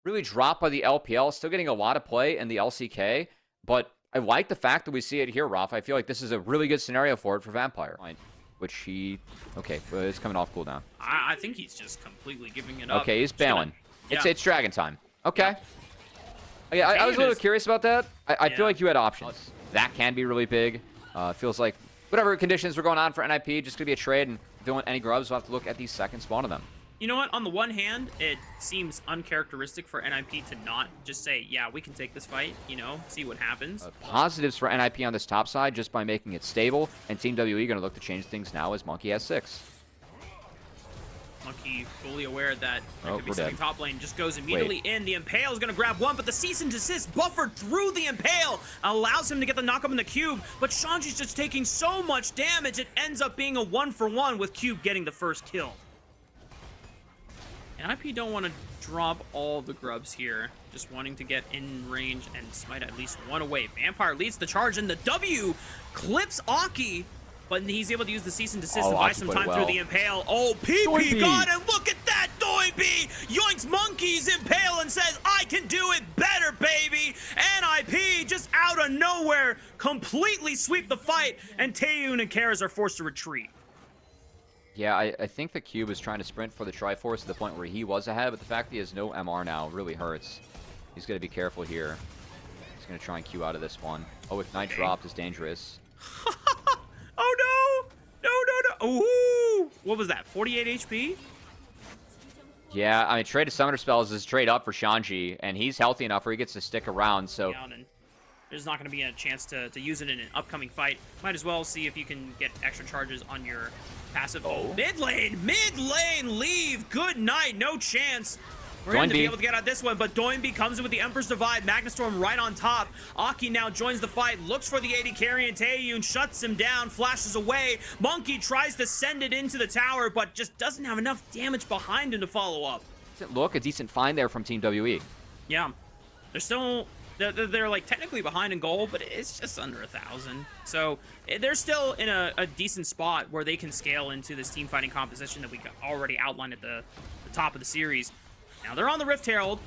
really dropped by the LPL. Still getting a lot of play in the LCK, but I like the fact that we see it here, Roth. I feel like this is a really good scenario for it for Vampire. Which he... Okay, well, it's coming off cooldown. I think he's just completely giving it up. Okay, he's bailing. Yeah. It's Dragon time. Okay. Yeah, I was a little curious about that. I feel like you had options. That can be really big. Feels like whatever conditions were going on for NIP, just going to be a trade, and if they want any grubs, we'll have to look at the second spawn of them. You know what? On the one hand, it seems uncharacteristic for NIP to not just say, yeah, we can take this fight, you know, see what happens. Positives for NIP on this top side just by making it stable, and Team WE going to look to change things now as Monkey has 6. Monkey fully aware that there could be we're something dead. top lane, just goes immediately in. The Impale is going to grab one, but the cease and desist buffered through the Impale allows him to get the knock up in the Cube, but Shanji's just taking so much damage, it ends up being a 1-for-1 with Cube getting the first kill. And IP don't want to drop all the grubs here, just wanting to get in range and smite at least one away. Vampire leads the charge, and the W clips Aki, but he's able to use the cease and desist to buy some time through the Impale. Oh, PP got it! Look at that, Doinby! Yoinks Monkey's Impale and says, I can do it better, baby! NIP just out of nowhere completely sweep the fight, and Taeyun and Karas are forced to retreat. Yeah, I think the Cube is trying to sprint for the Triforce to the point where he was ahead, but the fact that he has no MR now really hurts. He's going to be careful here. He's going to try and Q out of this one. Oh, Ignite dropped is dangerous. Oh, no! No! Ooh! What was that, 48 HP? Yeah, I mean, trade to Summoner Spells is trade up for Shanji, and he's healthy enough where he gets to stick around, so... Yeah, and there's not going to be a chance to use it in an upcoming fight. Might as well see if you can get extra charges on your passive. Oh, mid lane, leave. Good night, no chance. We're going to be able to get out this one, but Doinby comes in with the Emperor's Divide. Magnastorm right on top. Aki now joins the fight, looks for the AD carry, and Taeyun shuts him down, flashes away. Monkey tries to send it into the tower, but just doesn't have enough damage behind him to follow up. Doesn't look a decent find there from Team WE. Yeah, they're still... They're like technically behind in gold, but it's just under 1,000. So they're still in a decent spot where they can scale into this team fighting composition that we already outlined at the top of the series. Now they're on the Rift Herald.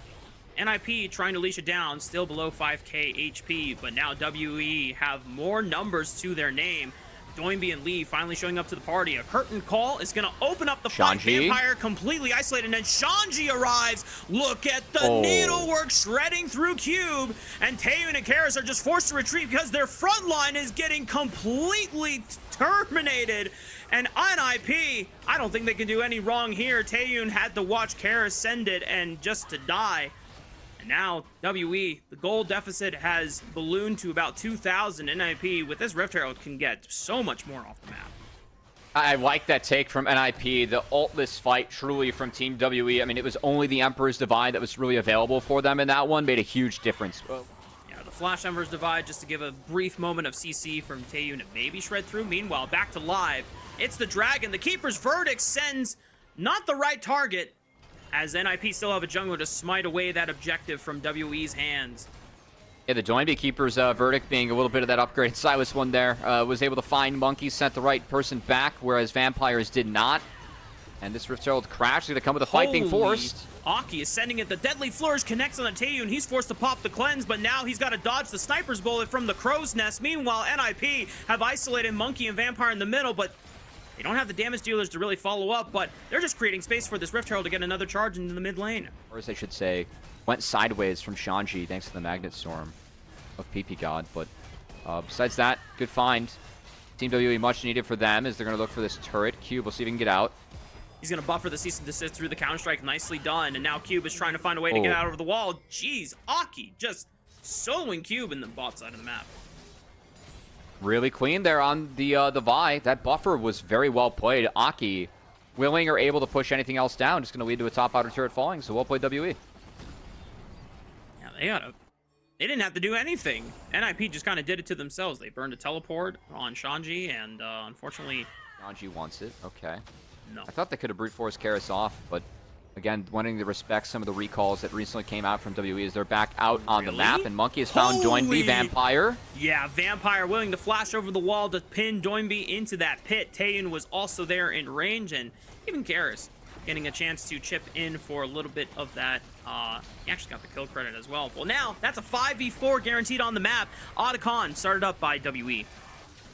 NIP trying to leash it down, still below 5k HP, but now WE have more numbers to their name. Doinby and Lee finally showing up to the party. A curtain call is going to open up the fight. Vampire completely isolated, and then Shanji arrives. Look at the needlework shredding through Cube, and Taeyun and Karas are just forced to retreat because their front line is getting completely terminated. And NIP, I don't think they can do any wrong here. Taeyun had to watch Karas send it and just to die. And now, WE, the gold deficit has ballooned to about 2,000. NIP, with this Rift Herald, can get so much more off the map. I like that take from NIP. The ultless fight, truly, from Team WE. I mean, it was only the Emperor's Divide that was really available for them in that one. Made a huge difference. Yeah, the Flash Emperor's Divide, just to give a brief moment of CC from Taeyun to maybe shred through. Meanwhile, back to live. It's the Dragon. The Keeper's Verdict sends not the right target, as NIP still have a jungler to smite away that objective from WE's hands. Yeah, the Doinby Keeper's Verdict being a little bit of that upgraded Silas one there. Was able to find Monkey, sent the right person back, whereas Vampires did not. And this Rift Herald crash is going to come with a fight being forced. Aki is sending it. The Deadly Flourish connects on the Taeyun. He's forced to pop the cleanse, but now he's got to dodge the Sniper's Bullet from the Crow's Nest. Meanwhile, NIP have isolated Monkey and Vampire in the middle, but they don't have the damage dealers to really follow up, but they're just creating space for this Rift Herald to get another charge into the mid lane. Or as I should say, went sideways from Shanji thanks to the Magnet Storm of PP God. But besides that, good find. Team WE much needed for them as they're going to look for this turret. Cube, we'll see if he can get out. He's going to buffer the cease and desist through the Counter-Strike. Nicely done. And now Cube is trying to find a way to get out over the wall. Jeez, Aki just soloing Cube in the bot side of the map. Really clean there on the Vi. That buffer was very well played. Aki, willing or able to push anything else down, just going to lead to a top outer turret falling. So well played, WE. Yeah, they didn't have to do anything. NIP just kind of did it to themselves. They burned a teleport on Shanji, and unfortunately, Shanji wants it. Okay. No. I thought they could have brute force Karas off, but again, wanting to respect some of the recalls that recently came out from WE as they're back out on the map, and Monkey has found Doinby Vampire. Yeah, Vampire willing to flash over the wall to pin Doinby into that pit. Taeyun was also there in range, and even Karas getting a chance to chip in for a little bit of that. He actually got the kill credit as well. Well, now that's a 5v4 guaranteed on the map. Otacon started up by WE.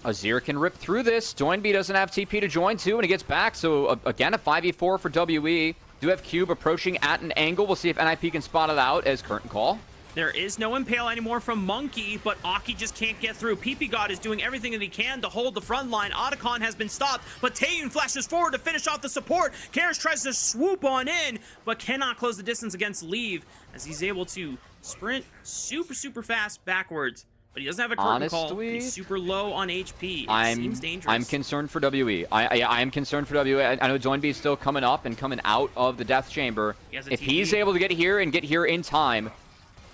Azir can rip through this. Doinb doesn't have TP to join to, and he gets back. So, again, a 5v4 for WE. Do have Cube approaching at an angle. We'll see if NIP can spot it out as curtain call. There is no Impale anymore from Monkey, but Aki just can't get through. PP God is doing everything that he can to hold the front line. Otacon has been stopped, but Taeyun flashes forward to finish off the support. Karras tries to swoop on in, but cannot close the distance against Leave, as he's able to sprint super fast backwards. But he doesn't have a curtain call. He's super low on HP. It seems dangerous. I'm concerned for WE. I am concerned for WE. I know Doinb is still coming up and coming out of the Death Chamber. If he's able to get here and get here in time,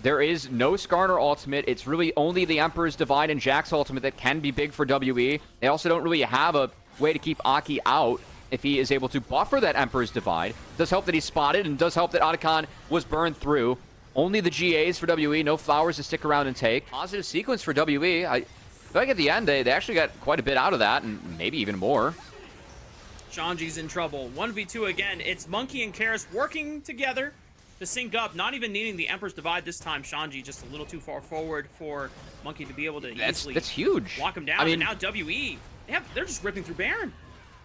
there is no Skarner ultimate. It's really only the Emperor's Divide and Jack's ultimate that can be big for WE. They also don't really have a way to keep Aki out if he is able to buffer that Emperor's Divide. Does help that he's spotted, and does help that Otacon was burned through. Only the GAs for WE, no flowers to stick around and take. Positive sequence for WE. I feel like at the end, they actually got quite a bit out of that, and maybe even more. Shanji's in trouble. 1v2 again. It's Monkey and Karras working together to sync up, not even needing the Emperor's Divide this time. Shanji just a little too far forward for Monkey to be able to easily that's huge. Lock him down. I mean, and now WE, they're just ripping through Baron.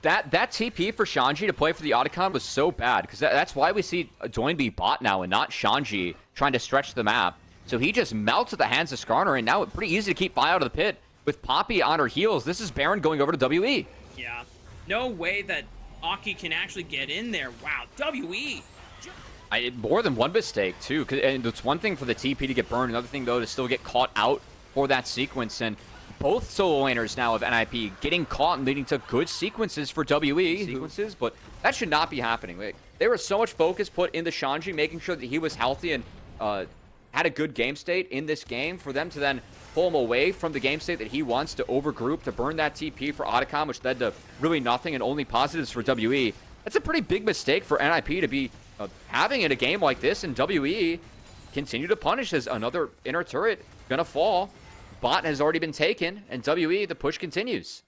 That TP for Shanji to play for the Otacon was so bad, because that's why we see Doinb bot now and not Shanji trying to stretch the map. So he just melts at the hands of Skarner, and now it's pretty easy to keep Vi out of the pit. With Poppy on her heels, this is Baron going over to WE. Yeah. No way that Aki can actually get in there. Wow, WE. More than one mistake, too. And it's one thing for the TP to get burned, another thing, though, to still get caught out for that sequence. And both solo laners now of NIP getting caught and leading to good sequences for WE. But that should not be happening. There was so much focus put into Shanji, making sure that he was healthy and had a good game state in this game, for them to then pull him away from the game state that he wants, to overgroup, to burn that TP for Otacon, which led to really nothing and only positives for WE. That's a pretty big mistake for NIP to be having in a game like this, and WE continue to punish as another inner turret gonna fall. Bot has already been taken, and WE, the push continues.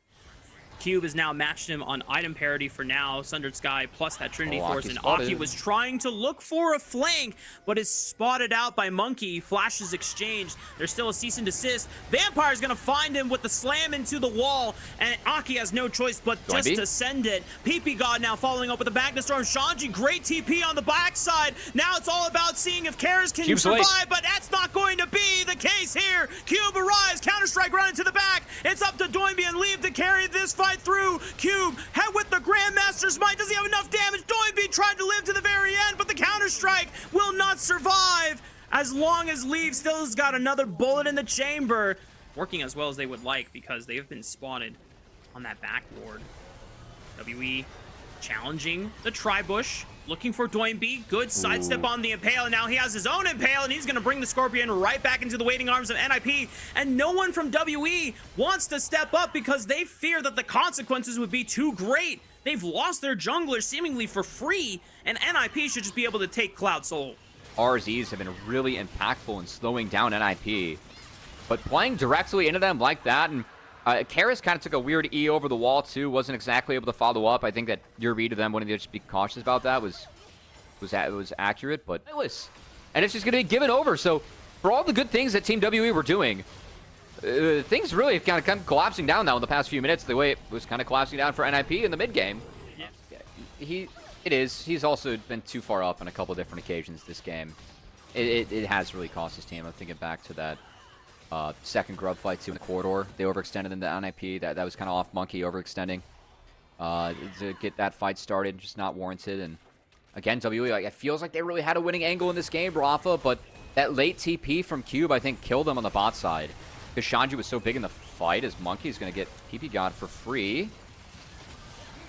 Cube has now matched him on item parity for now. Sundered Sky plus that Trinity Force. And spotted. Aki was trying to look for a flank, but is spotted out by Monkey. Flashes exchanged. There's still a cease and desist. Vampire's going to find him with the slam into the wall. And Aki has no choice but just to send it. PP God now following up with the Magna Storm. Shanji, great TP on the backside. Now it's all about seeing if Karras can survive, but that's not going to be the case here. Cube arrives. Counter-Strike running to the back. It's up to Doinb and Leave to carry this fight through. Cube head with the Grandmaster's Might. Does he have enough damage? Doinb tried to live to the very end, but the Counter-Strike will not survive as long as Leave still has got another bullet in the chamber. Working as well as they would like, because they have been spotted on that back ward. WE challenging the Tribush, looking for Doinb. Good sidestep on the Impale, and now he has his own Impale, and he's going to bring the Scorpion right back into the waiting arms of NIP. And no one from WE wants to step up because they fear that the consequences would be too great. They've lost their jungler seemingly for free, and NIP should just be able to take Cloud Soul. RZs have been really impactful in slowing down NIP. But playing directly into them like that, and Karras kind of took a weird E over the wall, too. Wasn't exactly able to follow up. I think that your read of them wanting to just be cautious about that was accurate, but and it's just going to be given over. So for all the good things that Team WE were doing, things really have kind of come collapsing down now in the past few minutes, the way it was kind of collapsing down for NIP in the mid game. Yeah. He's also been too far up on a couple different occasions this game. It has really cost his team. I'm thinking back to that second grub fight too in the corridor. They overextended into NIP. That was kind of off Monkey overextending to get that fight started, just not warranted. And again, WE, it feels like they really had a winning angle in this game, Rafa, but that late TP from Cube, I think, killed them on the bot side. Because Shanji was so big in the fight, as Monkey's going to get PP God for free.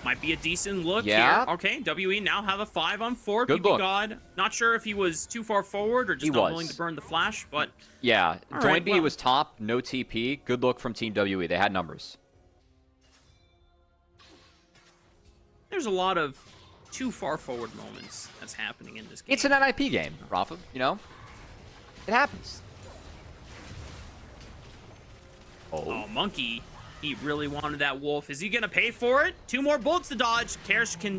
Might be a decent look here. Okay, WE now have a 5-on-4. PP God, not sure if he was too far forward or just not willing to burn the flash, but... Yeah, Doinb was top, no TP. Good look from Team WE. They had numbers. There's a lot of too far forward moments that's happening in this game. It's an NIP game, Rafa, you know? It happens. Oh, Monkey. He really wanted that wolf. Is he going to pay for it? 2 more bullets to dodge. Karras can...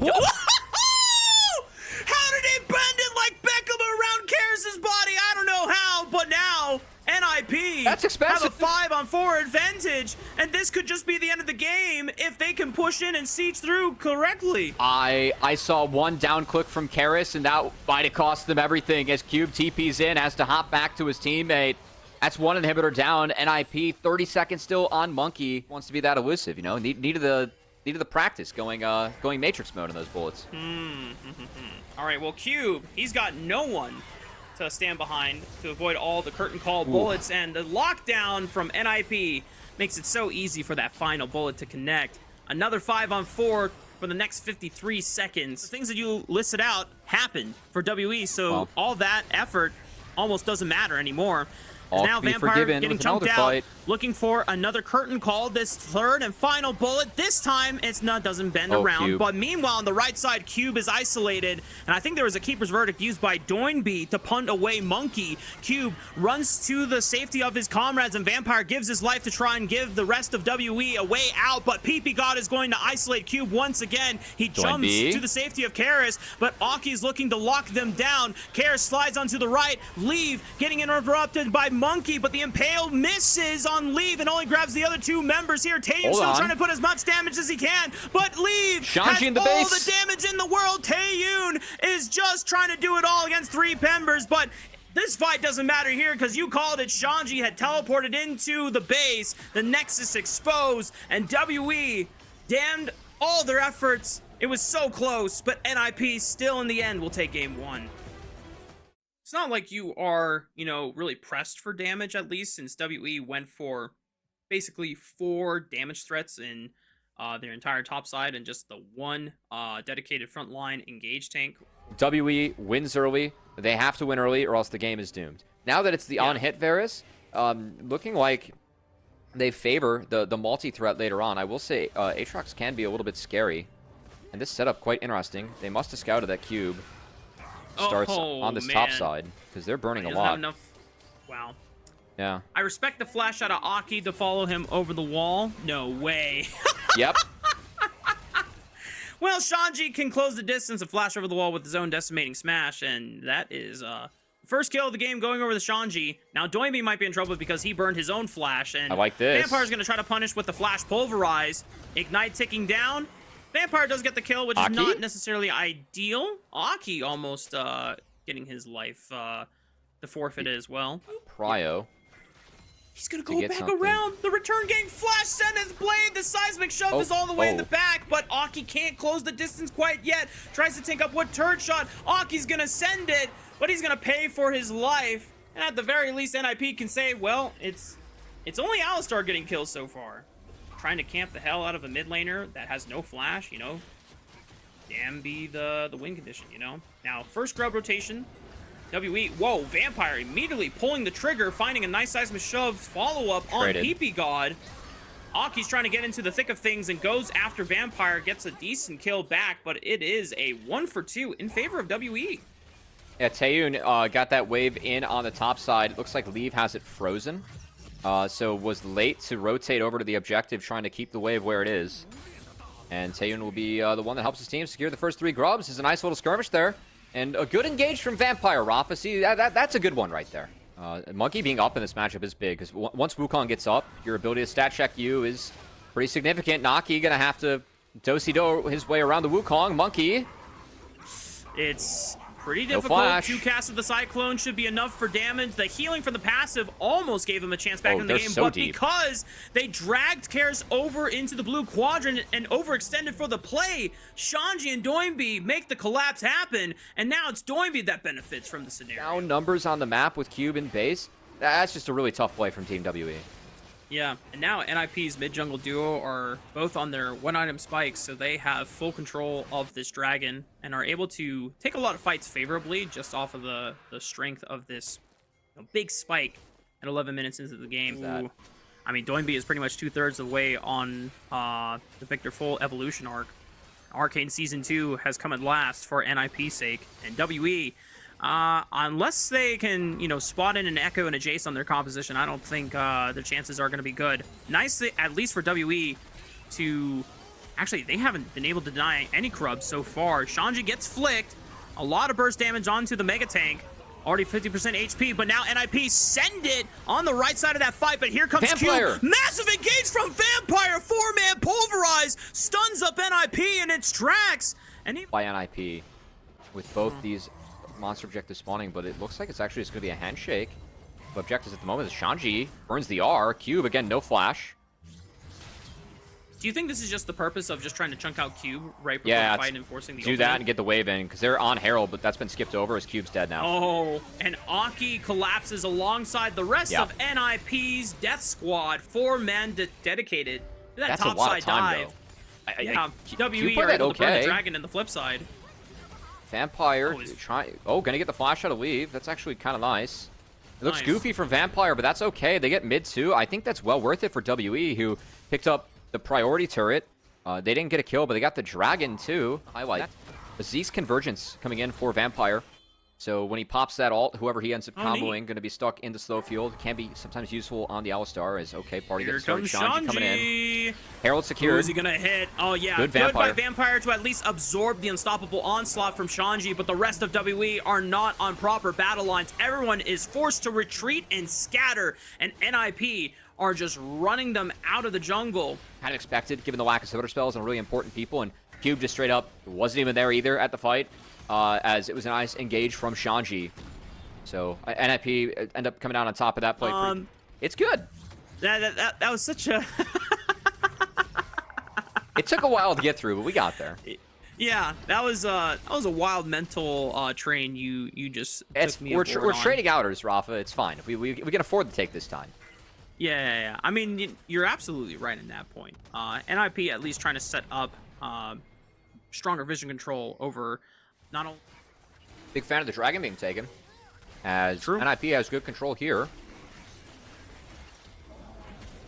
NIP That's expensive. have a 5-on-4 advantage, and this could just be the end of the game if they can push in and siege through correctly. I saw one down click from Karis, and that might have cost them everything as Cube TP's in, has to hop back to his teammate. That's one inhibitor down. NIP, 30 seconds still on Monkey. Wants to be that elusive, you know? Needed the practice going Matrix mode in those bullets. All right, well, Cube, he's got no one to stand behind to avoid all the curtain call bullets, and the lockdown from NIP makes it so easy for that final bullet to connect. Another 5-on-4 for the next 53 seconds. The things that you listed out happened for WE, so all that effort almost doesn't matter anymore. Now Vampire getting jumped out, looking for another curtain call. This third and final bullet. This time it's not, doesn't bend around. Cube. But meanwhile, on the right side, Cube is isolated, and I think there was a keeper's verdict used by Doinby to punt away Monkey. Cube runs to the safety of his comrades, and Vampire gives his life to try and give the rest of WE a way out. But PP God is going to isolate Cube once again. He jumps to the safety of Karis, but Aki's looking to lock them down. Karis slides onto the right. Leave getting interrupted by Monkey, but the Impale misses on Leave and only grabs the other two members here. Taeyun still trying to put as much damage as he can, but Leave has in the all base. the damage in the world. Taeyun is just trying to do it all against 3 members, but this fight doesn't matter here because you called it. Shanji had teleported into the base, the Nexus exposed, and WE damned all their efforts. It was so close, but NIP still in the end will take game 1. It's not like you are, you know, really pressed for damage, at least, since WE went for basically 4 damage threats in their entire top side and just the one dedicated frontline engage tank. WE wins early. They have to win early or else the game is doomed. Now that it's the on-hit Varus, looking like they favor the multi-threat later on. I will say Aatrox can be a little bit scary. And this setup quite interesting. They must have scouted that Cube starts on this top side because they're burning a lot. Wow. Yeah. I respect the flash out of Aki to follow him over the wall. No way. Yep. Well, Shanji can close the distance and flash over the wall with his own decimating smash, and that is first kill of the game going over the Shanji. Now Doinby might be in trouble because he burned his own flash, and I like this. Vampire's going to try to punish with the flash pulverize. Ignite ticking down. Vampire does get the kill, which is not necessarily ideal. Aki almost getting his life the forfeit as well. Prio. He's gonna go back around. The return game flash send his blade. The seismic shove is all the way in the back, but Aki can't close the distance quite yet. Tries to take up wood turret shot. Aki's gonna send it, but he's gonna pay for his life. And at the very least, NIP can say, well, it's only Alistar getting kills so far. Trying to camp the hell out of a mid laner that has no flash, you know. Damn be the win condition, you know. Now, first grub rotation. WE, whoa, Vampire immediately pulling the trigger, finding a nice seismic shove follow-up on PP God. Aki's trying to get into the thick of things and goes after Vampire, gets a decent kill back, but it is a 1-for-2 in favor of WE. Yeah, Taeyun got that wave in on the top side. It looks like Leave has it frozen. So was late to rotate over to the objective, trying to keep the wave where it is. And Taeyun will be the one that helps his team secure the first 3 grubs. There's a nice little skirmish there. And a good engage from Vampire, Rafa. See, that's a good one right there. Monkey being up in this matchup is big, because once Wukong gets up, your ability to stat check you is pretty significant. Naki gonna have to do his way around the Wukong. Monkey. It's pretty difficult. 2 casts of the Cyclone should be enough for damage. The healing from the passive almost gave him a chance back in the game, but because they dragged Karis over into the blue quadrant and overextended for the play, Shanji and Doinby make the collapse happen, and now it's Doinby that benefits from the scenario. Down numbers on the map with Cube in base. That's just a really tough play from Team WE. Yeah, and now NIP's mid-jungle duo are both on their 1-item spikes, so they have full control of this dragon and are able to take a lot of fights favorably just off of the strength of this big spike at 11 minutes into the game. I mean, Doinby is pretty much 2/3 of the way on the Victor Full evolution arc. Arcane Season 2 has come at last for NIP's sake, and WE, unless they can, you know, spot in an Echo and a Jace on their composition, I don't think their chances are going to be good. Nice, at least for WE, to... Actually, they haven't been able to deny any Krubs so far. Shanji gets flicked. A lot of burst damage onto the Mega Tank. Already 50% HP, but now NIP send it on the right side of that fight, but here comes Vampire. Q. Massive engage from Vampire. 4-man pulverize. Stuns up NIP in its tracks. And he by NIP with both these monster objectives spawning, but it looks like it's actually just going to be a handshake. The objectives at the moment is Shanji burns the R. Cube, again, no flash. Do you think this is just the purpose of just trying to chunk out Cube right before the fight and forcing the do that and get the wave in, because they're on Herald, but that's been skipped over as Cube's dead now. Oh, and Aki collapses alongside the rest of NIP's Death Squad. 4-man dedicated to that That's top a lot side of time, dive. though. Yeah, Cube WE played are that able to burn okay. the dragon in the flip side. Vampire gonna get the flash out of leave. That's actually kind of nice. It looks goofy from Vampire, but that's okay. They get mid too. I think that's well worth it for WE, who picked up the priority turret. They didn't get a kill, but they got the dragon too. Highlight. Aziz convergence coming in for Vampire. So when he pops that ult, whoever he ends up comboing, going to be stuck in the slow field. Can be sometimes useful on the Alistar as, okay, party gets started. Shanji coming in. Herald secured. Who is he going to hit? Oh, yeah. Good by Vampire. Vampire to at least absorb the unstoppable onslaught from Shanji, but the rest of WE are not on proper battle lines. Everyone is forced to retreat and scatter, and NIP are just running them out of the jungle. Kind of expected, given the lack of soda spells and really important people, and Cube just straight up wasn't even there either at the fight. As it was a nice engage from Shanji. So NIP end up coming out on top of that play. It's good. That was such a... It took a while to get through, but we got there. Yeah, that was a wild mental train you just took me we're aboard on. trading outers, Rafa. It's fine. We can afford to take this time. Yeah. I mean, you're absolutely right in that point. NIP at least trying to set up stronger vision control over not only... Big fan of the dragon being taken, as NIP has good control here.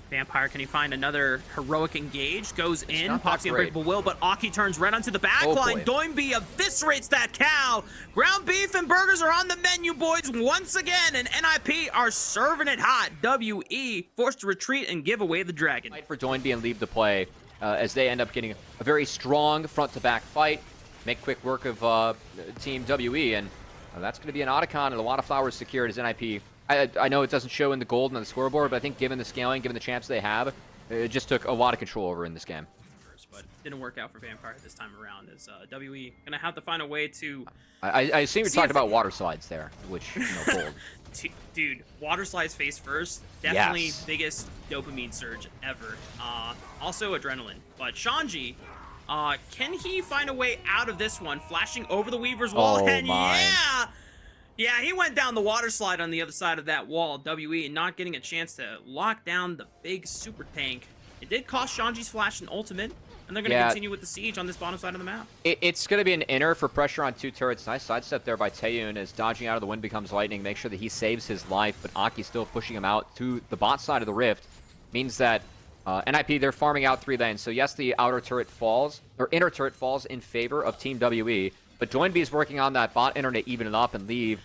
Vampire, can he find another heroic engage? Goes in, pops the Unbreakable Will, but Aki turns right onto the backline. Doimbe eviscerates that cow. Ground beef and burgers are on the menu, boys, once again, and NIP are serving it hot. WE forced to retreat and give away the dragon. Fight for Doimbe and leave the play, as they end up getting a very strong front-to-back fight. Make quick work of Team WE, and that's going to be an Otacon and a lot of flowers secured as NIP. I know it doesn't show in the gold on the scoreboard, but I think given the scaling, given the champs they have, it just took a lot of control over in this game. But didn't work out for Vampire this time around, as WE going to have to find a way to... I assume you're talking about water slides there, which, gold. Dude, water slides face first, definitely biggest dopamine surge ever. Also adrenaline, but Shanji... can he find a way out of this one? Flashing over the Weaver's wall, and yeah, he went down the water slide on the other side of that wall. WE not getting a chance to lock down the big super tank. It did cost Shanji's flash and ultimate, and they're going to continue with the siege on this bottom side of the map. It's going to be an inner for pressure on two turrets. Nice sidestep there by Taeyun as dodging out of the wind becomes lightning. Make sure that he saves his life, but Aki's still pushing him out to the bot side of the rift. Means that NIP, they're farming out 3 lanes. So yes, the outer turret falls, or inner turret falls in favor of Team WE. But Doinbe is working on that bot inner to even it up and leave.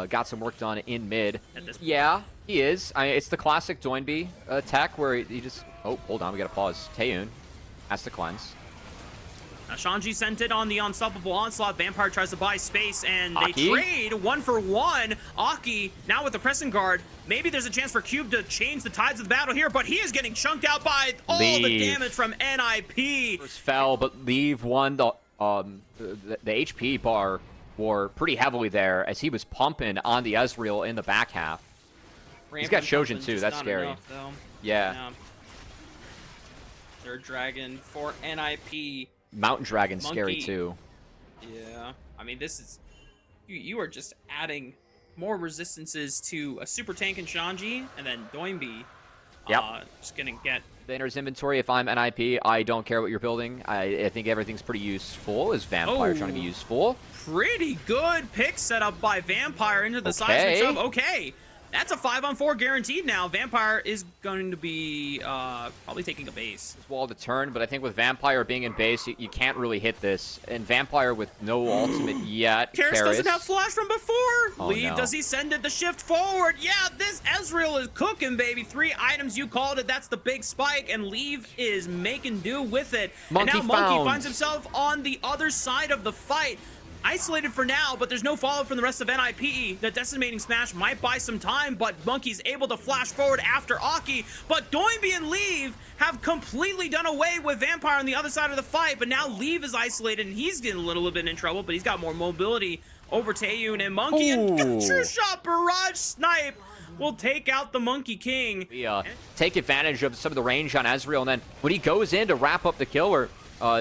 Got some work done in mid. Yeah, he is. I mean, it's the classic Doinbe tech where he just... Oh, hold on, we got to pause. Taeyun has to cleanse. Now Shanji sent it on the unstoppable onslaught. Vampire tries to buy space, and they trade 1 for 1. Aki now with the pressing guard. Maybe there's a chance for Cube to change the tides of the battle here, but he is getting chunked out by all the damage from NIP. First fell, but Leave won the HP bar war pretty heavily there as he was pumping on the Ezreal in the back half. He's got Shojin too. That's scary. Enough, yeah. Third dragon for NIP. Mountain Dragon's scary too. Yeah, I mean, this is... You are just adding more resistances to a super tank and Shanji, and then Doimbe just gonna get... The inner's inventory, if I'm NIP, I don't care what you're building. I think everything's pretty useful. Is Vampire trying to be useful? Pretty good pick set up by Vampire into the seismic shove. Okay. That's a 5-on-4 guaranteed now. Vampire is going to be probably taking a base. This wall to turn, but I think with Vampire being in base, you can't really hit this. And Vampire with no ultimate yet. Karis doesn't have flash from before. Oh, Leave, does he send it the shift forward? Yeah, this Ezreal is cooking, baby. 3 items, you called it. That's the big spike, and Leave is making do with it. Monkey and now Monkey finds himself on the other side of the fight. isolated for now, but there's no follow from the rest of NIP. The decimating smash might buy some time, but Monkey's able to flash forward after Aki. But Doinby and Leave have completely done away with Vampire on the other side of the fight, but now Leave is isolated and he's getting a little bit in trouble, but he's got more mobility over Taeyun and Monkey. And true shot barrage snipe will take out the Monkey King. We take advantage of some of the range on Ezreal, and then when he goes in to wrap up the kill or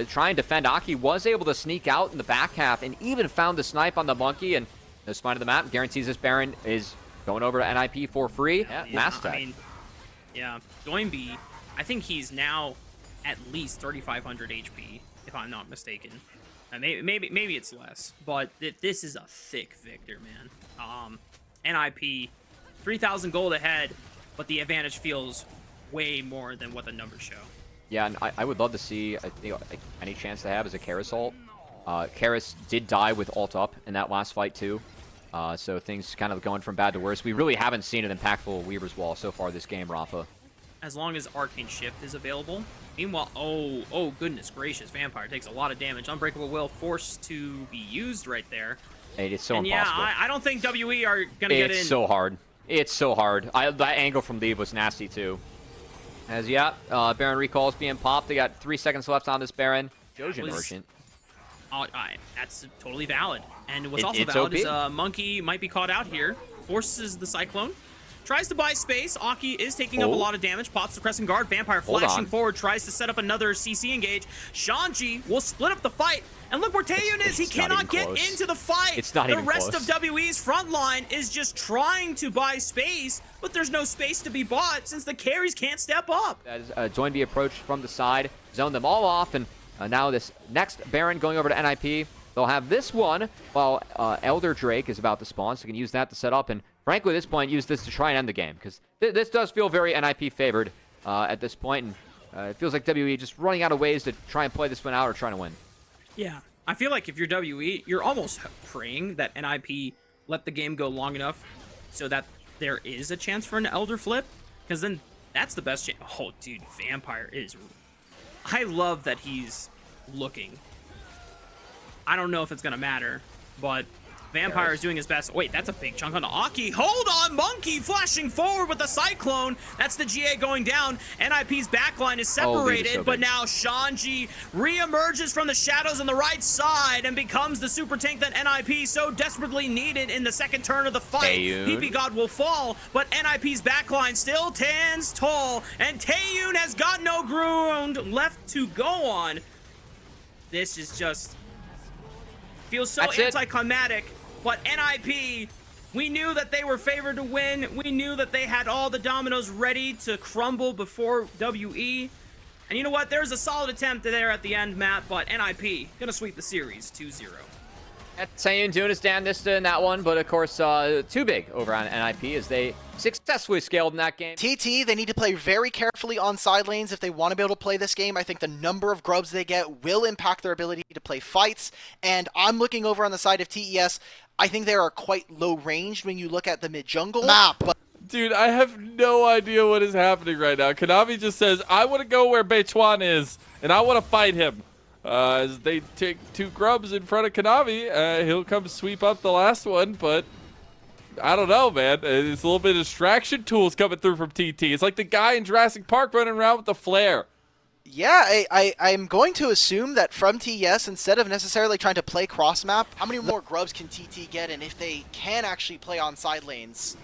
try and defend, Aki was able to sneak out in the back half and even found the snipe on the Monkey, and the spine of the map guarantees this Baron is going over to NIP for free. Mass tech. I mean, yeah, Doinby, I think he's now at least 3,500 HP, if I'm not mistaken. Maybe it's less, but this is a thick victor, man. NIP, 3,000 gold ahead, but the advantage feels way more than what the numbers show. Yeah, and I would love to see, any chance they have is a Karis ult. Karis did die with ult up in that last fight too, so things kind of going from bad to worse. We really haven't seen an impactful Weaver's Wall so far this game, Rafa. As long as Arcane Shift is available. Meanwhile, oh goodness gracious, Vampire takes a lot of damage. Unbreakable Will forced to be used right there. It's so and impossible. Yeah, I don't think WE are gonna get in. It's so hard. It's so hard. That angle from Leave was nasty too. As Baron recalls being popped. They got 3 seconds left on this Baron. Jojen Merchant. That's totally valid. And what's also valid is Monkey might be caught out here. Forces the Cyclone. Tries to buy space. Aki is taking up a lot of damage. Pops the Crescent Guard. Vampire flashing forward. Tries to set up another CC engage. Shanji will split up the fight. And look where Taeyun is. He cannot get into the fight. It's not even close. The rest of WE's front line is just trying to buy space, but there's no space to be bought since the carries can't step up. As Doinby approached from the side, zoned them all off, and now this next Baron going over to NIP. They'll have this one while Elder Drake is about to spawn, so you can use that to set up, and frankly, at this point, use this to try and end the game, because this does feel very NIP favored at this point, and it feels like WE just running out of ways to try and play this one out or trying to win. Yeah, I feel like if you're WE, you're almost praying that NIP let the game go long enough so that there is a chance for an Elder flip, because then that's the best chance. Oh, dude, Vampire is... I love that he's looking. I don't know if it's going to matter, but Vampire is doing his best. Wait, that's a big chunk on Aki. Hold on, Monkey flashing forward with the Cyclone. That's the GA going down. NIP's backline is separated, but now Shanji reemerges from the shadows on the right side and becomes the super tank that NIP so desperately needed in the second turn of the fight. PP God will fall, but NIP's backline still stands tall, and Taeyun has got no ground left to go on. This is just... feels so anticlimactic, but NIP, we knew that they were favored to win. We knew that they had all the dominoes ready to crumble before WE. And you know what? There's a solid attempt there at the end, Matt, but NIP gonna sweep the series 2-0. Taeyun doing his damnedest in that one, but of course, too big over on NIP as they successfully scaled in that game. TT, they need to play very carefully on side lanes if they want to be able to play this game. I think the number of grubs they get will impact their ability to play fights, and I'm looking over on the side of TES. I think they are quite low ranged when you look at the mid-jungle map, but dude, I have no idea what is happening right now. Konami just says, I want to go where Beichuan is, and I want to fight him. As they take 2 grubs in front of Konami, he'll come sweep up the last one, but I don't know, man. It's a little bit of distraction tools coming through from TT. It's like the guy in Jurassic Park running around with the flare. yeah, I'm going to assume that from TES, instead of necessarily trying to play cross-map, how many more grubs can TT get, and if they can actually play on side lanes?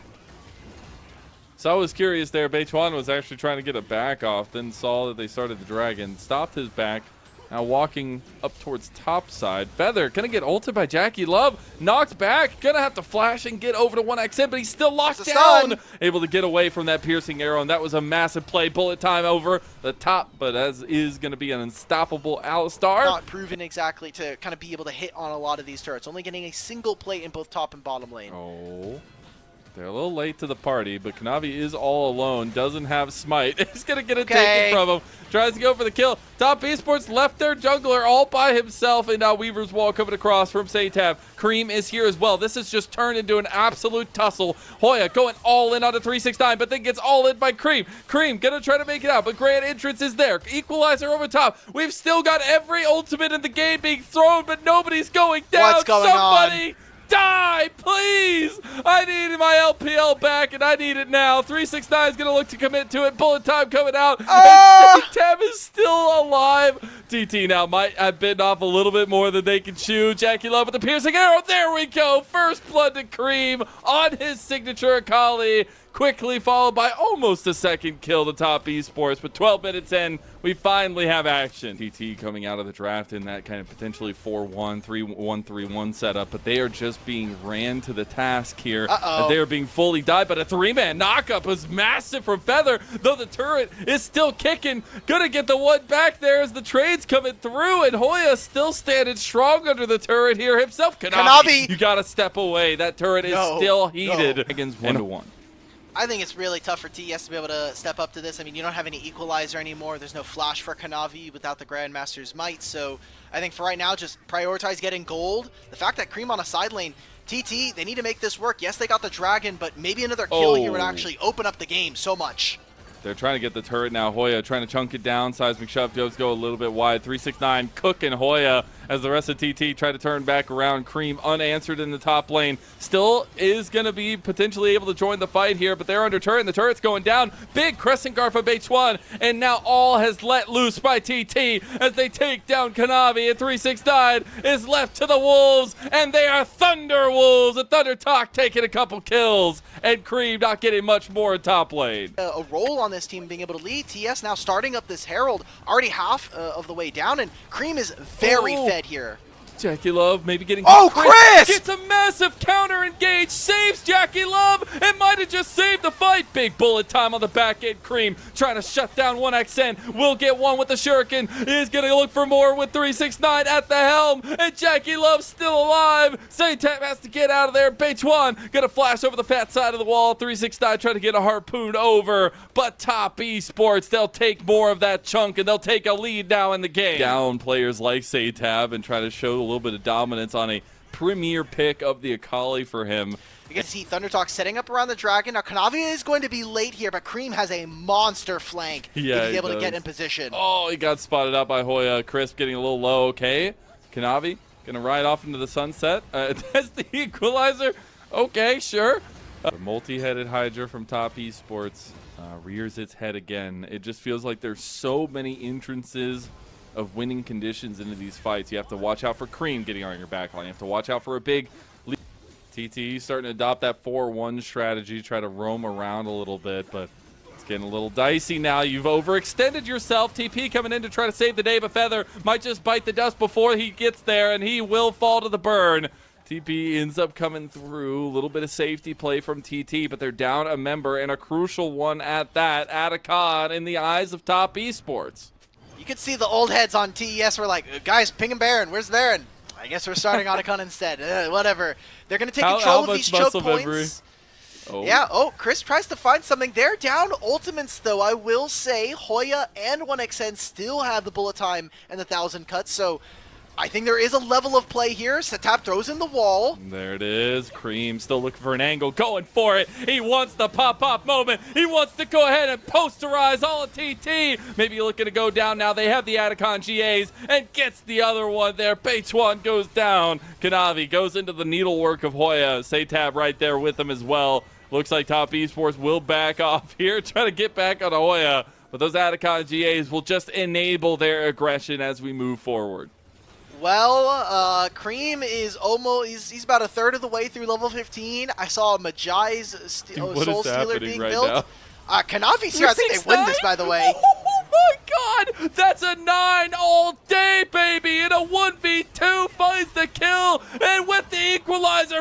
So I was curious there. Beichuan was actually trying to get a back off, then saw that they started the dragon, stopped his back, now walking up towards top side. Feather gonna get ulted by Jackie Love, knocked back, gonna have to flash and get over to 1xM, but he's still locked down, able to get away from that piercing arrow, and that was a massive play. Bullet time over the top, but as is gonna be an unstoppable Alistar. Not proven exactly to kind of be able to hit on a lot of these turrets, only getting a single plate in both top and bottom lane. Oh. They're a little late to the party, but Kanavi is all alone, doesn't have smite. He's going to get it taken from him. Tries to go for the kill. Top Esports left their jungler all by himself, and now Weaver's Wall coming across from Satab. Cream is here as well. This has just turned into an absolute tussle. Hoya going all in on a 369, but then gets all in by Cream. Cream going to try to make it out, but Grand Entrance is there. Equalizer over top. We've still got every ultimate in the game being thrown, but nobody's going down. What's going Somebody on? Die, please! I need my LPL back, and I need it now. 369 is going to look to commit to it. Bullet time coming out. And Tab is still alive. TT now might have bitten off a little bit more than they can chew. Jackie Love with the piercing arrow. There we go. First blood to Cream on his signature Akali. Quickly followed by almost a second kill to Top Esports. But 12 minutes in, we finally have action. TT coming out of the draft in that kind of potentially 4-1, 3-1, 3-1 setup. But they are just being ran to the task here. They are being fully died. But a 3-man knockup was massive from Feather. Though the turret is still kicking. Gonna get the one back there as the trade's coming through. And Hoya still standing strong under the turret here himself. Kanavi, you gotta step away. That turret is still heated. Against 1-1. I think it's really tough for TES to be able to step up to this. I mean, you don't have any equalizer anymore. There's no flash for Kanavi without the Grandmaster's might. So I think for right now, just prioritize getting gold. The fact that Cream on a side lane, TT, they need to make this work. Yes, they got the dragon, but maybe another kill here would actually open up the game so much. They're trying to get the turret now. Hoya trying to chunk it down. Seismic shove goes go a little bit wide. 369 cooking Hoya as the rest of TT try to turn back around. Cream unanswered in the top lane. Still is going to be potentially able to join the fight here, but they're under turret, and the turret's going down. Big crescent guard for H1, and now all has let loose by TT as they take down Kanavi, and 369 is left to the Wolves, and they are Thunder Wolves, and ThunderTalk taking a couple kills, and Cream not getting much more in top lane. A role on this team being able to lead. TS now starting up this Herald, already half of the way down, and Cream is very fed here. Jackie Love maybe getting Chris! Gets a massive counter engage, saves Jackie Love, and might have just saved the fight. Big bullet time on the back end. Cream trying to shut down 1XN. Will get one with the shuriken. Is going to look for more with 369 at the helm, and Jackie Love still alive. Saytap has to get out of there. H1 gonna flash over the fat side of the wall. 369 trying to get a harpoon over, but Top Esports, they'll take more of that chunk, and they'll take a lead now in the game. Down players like Saytab and try to show a little bit of dominance on a premier pick of the Akali for him. You can see ThunderTalk setting up around the dragon. Now Kanavi is going to be late here, but Cream has a monster flank to be able to get in position. Oh, he got spotted out by Hoya. Crisp getting a little low. Okay, Kanavi gonna ride off into the sunset. That's the equalizer. Okay, sure. The multi-headed Hydra from Top Esports rears its head again. It just feels like there's so many entrances of winning conditions into these fights. You have to watch out for Cream getting on your backline. You have to watch out for a big lead. TT starting to adopt that 4-1 strategy, try to roam around a little bit, but it's getting a little dicey now. You've overextended yourself. TP coming in to try to save the day, but Feather might just bite the dust before he gets there, and he will fall to the burn. TP ends up coming through. A little bit of safety play from TT, but they're down a member, and a crucial one at that. Atacon in the eyes of Top Esports. You could see the old heads on TES were like, guys, ping him Baron. Where's Baron? I guess we're starting Otacon instead. Whatever. They're going to take control of these choke points. Yeah, Chris tries to find something. They're down ultimates, though. I will say Hoya and 1XN still have the bullet time and the 1,000 cuts, so I think there is a level of play here. Satap throws in the wall. There it is. Cream still looking for an angle, going for it. He wants the pop-pop moment. He wants to go ahead and posterize all of TT. Maybe looking to go down now. They have the Atacon GAs and gets the other one there. H1 goes down. Kanavi goes into the needlework of Hoya. Saytab right there with him as well. Looks like Top Esports will back off here, try to get back on Hoya. But those Atacon GAs will just enable their aggression as we move forward. Well, Cream is almost, he's about a third of the way through level 15. I saw Majai's Soul Stealer being built. Kanavi's here. I think they win this, by the way. Oh my god! That's a 9 all day, baby! And a 1v2 finds the kill, and with the equalizer,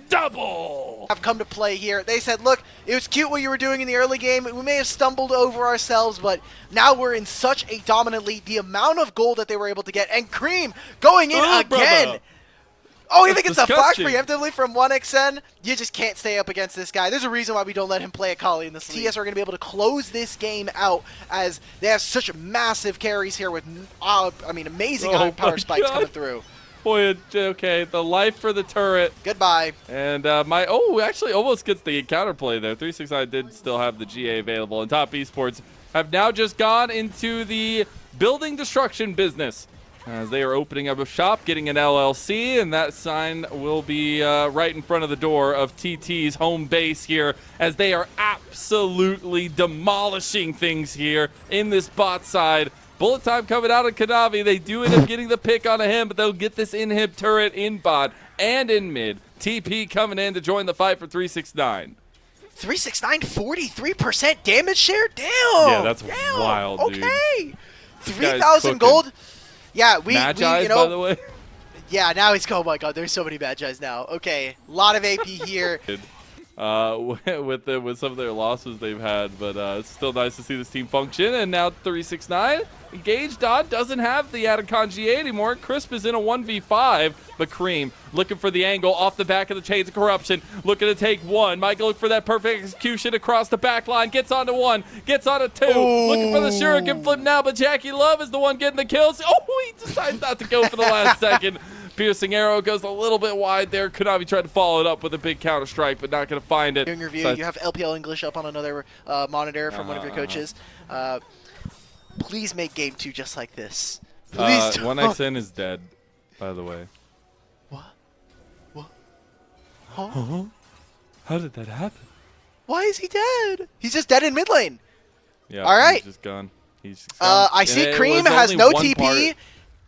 double! Have come to play here. They said, look, it was cute what you were doing in the early game. We may have stumbled over ourselves, but now we're in such a dominant lead. The amount of gold that they were able to get, and Cream going in again. Oh, he gets a flash disgusting. preemptively from 1xn. You just can't stay up against this guy. There's a reason why we don't let him play Akali in this league. TS are going to be able to close this game out as they have such massive carries here with, amazing high power spikes coming through. Boy, okay, the life for the turret. Goodbye. And actually almost gets the counterplay there. 369 did still have the GA available, and Top Esports have now just gone into the building destruction business as they are opening up a shop, getting an LLC, and that sign will be right in front of the door of TT's home base here as they are absolutely demolishing things here in this bot side. Bullet time coming out of Kanavi. They do end up getting the pick onto him, but they'll get this inhib turret in bot and in mid. TP coming in to join the fight for 369. 369, 43% damage share? Damn! Yeah, that's wild, dude. Okay. 3,000 gold. Yeah, Magi's, you know, by the way. Yeah, now he's, oh my god, there's so many Magi's now. Okay, a lot of AP here. With some of their losses they've had, but it's still nice to see this team function. And now 369 engaged on, doesn't have the Atacon GA anymore. Crisp is in a 1v5, but Cream looking for the angle off the back of the Chains of Corruption, looking to take one. Might look for that perfect execution across the back line, gets onto one, gets onto two, looking for the Shuriken flip now, but Jackie Love is the one getting the kills. Oh, he decides not to go for the last second. Piercing arrow goes a little bit wide there. Kanavi tried to follow it up with a big counter strike, but not going to find it. During your review, you have LPL English up on another monitor from one of your coaches. Please make game 2 just like this. Please don't. 1xn is dead, by the way. What? Huh? How did that happen? Why is he dead? He's just dead in mid lane. Yeah. All right. He's just gone. He's just gone. I see Cream has no TP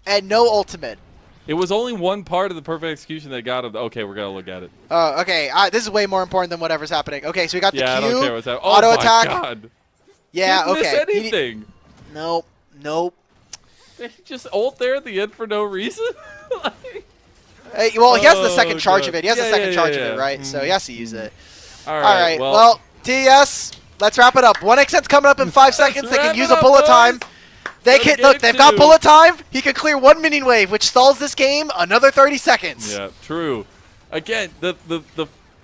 and no ultimate. It was only one part of the perfect execution that got him. Okay, we're gonna look at it. Okay. This is way more important than whatever's happening. Okay, so we got the Q. I don't care what's happening. Oh auto my attack. God. Yeah. Didn't Okay. miss anything. Nope. They just ult there at the end for no reason. Hey, well, he has the second Oh, charge God. of it. He has the Yeah, second yeah, charge yeah, of it, yeah. right? So he has to use it. All right. Well, TS, let's wrap it up. 1xn's coming up in 5 seconds. They can use a bullet time. They can look. They've got bullet time. He can clear 1 minion wave, which stalls this game another 30 seconds. Yeah, true. Again, the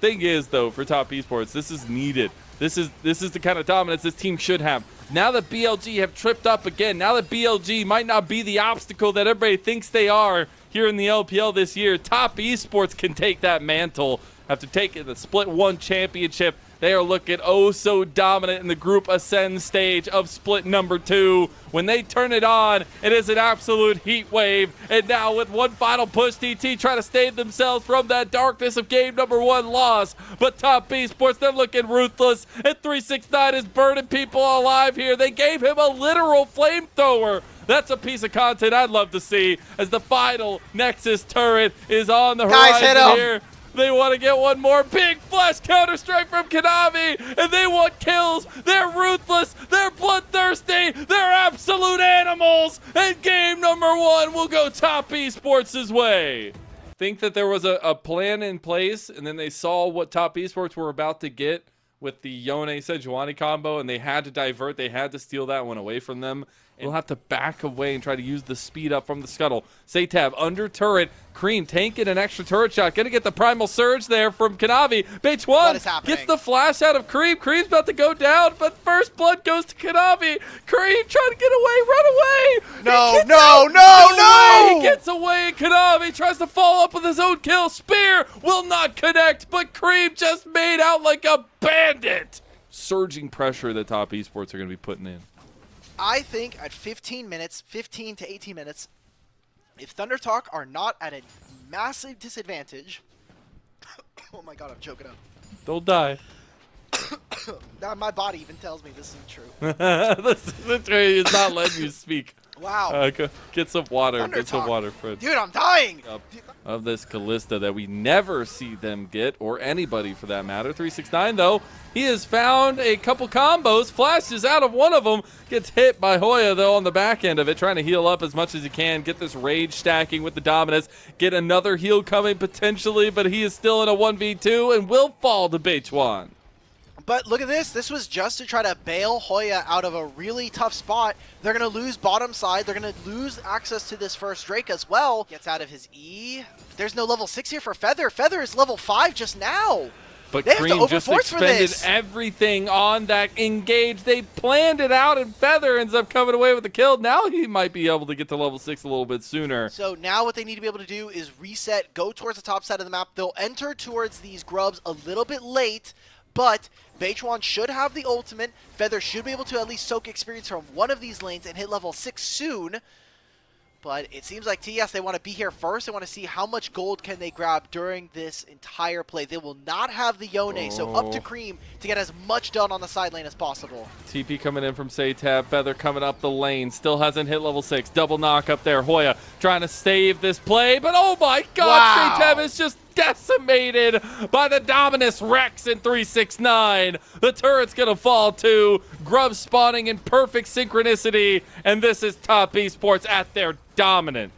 thing is though, for Top Esports, this is needed. This is the kind of dominance this team should have. Now that BLG have tripped up again, now that BLG might not be the obstacle that everybody thinks they are here in the LPL this year, Top Esports can take that mantle. After taking the Split 1 championship, they are looking oh so dominant in the Group Ascend stage of Split number 2. When they turn it on, it is an absolute heat wave. And now with one final push, TT trying to save themselves from that darkness of game number 1 loss. But Top Esports, they're looking ruthless. And 369 is burning people alive here. They gave him a literal flamethrower. That's a piece of content I'd love to see as the final Nexus turret is on the horizon here. They want to get one more big flash counter-strike from Kanavi, and they want kills. They're ruthless. They're bloodthirsty. They're absolute animals. And game number 1 will go Top Esports' way. Think that there was a plan in place, and then they saw what Top Esports were about to get with the Yone Sejuani combo, and they had to divert. They had to steal that one away from them. We'll have to back away and try to use the speed up from the scuttle. Saytab under turret. Cream tanking an extra turret shot. Gonna get the primal surge there from Kanavi. Beituan gets the flash out of Cream. Cream's about to go down, but first blood goes to Kanavi. Cream trying to get away. Run away. No. He gets away. Kanavi tries to follow up with his own kill. Spear will not connect, but Cream just made out like a bandit. Surging pressure that Top Esports are going to be putting in. I think at 15 to 18 minutes, if ThunderTalk are not at a massive disadvantage, oh my god, I'm choking up. They'll die. My body even tells me this isn't true. This isn't true. It's not letting you speak. Wow. Get some water. ThunderTalk. Get some water, Fred. Dude, I'm dying. Of this Kalista that we never see them get, or anybody for that matter. 369 though, he has found a couple combos, flashes out of one of them, gets hit by Hoya though on the back end of it, trying to heal up as much as he can, get this rage stacking with the dominance, get another heal coming potentially, but he is still in a 1v2 and will fall to Beituan. But look at this. This was just to try to bail Hoya out of a really tough spot. They're going to lose bottom side. They're going to lose access to this first Drake as well. Gets out of his E. There's no level 6 here for Feather. Feather is level 5 just now. But They have to Cream just overforce for expended this. everything on that engage. They planned it out, and Feather ends up coming away with the kill. Now he might be able to get to level 6 a little bit sooner. So now what they need to be able to do is reset, go towards the top side of the map. They'll enter towards these grubs a little bit late, but Beitwan should have the ultimate. Feather should be able to at least soak experience from one of these lanes and hit level 6 soon. But it seems like TS, they want to be here first. They want to see how much gold can they grab during this entire play. They will not have the Yone, so up to Cream to get as much done on the side lane as possible. TP coming in from Saytab. Feather coming up the lane. Still hasn't hit level 6. Double knock up there. Hoya trying to save this play, but oh my god, Wow. Saytab is just decimated by the Dominus Rex in 369. The turret's gonna fall too. Grub spawning in perfect synchronicity, and this is Top Esports at their dominant.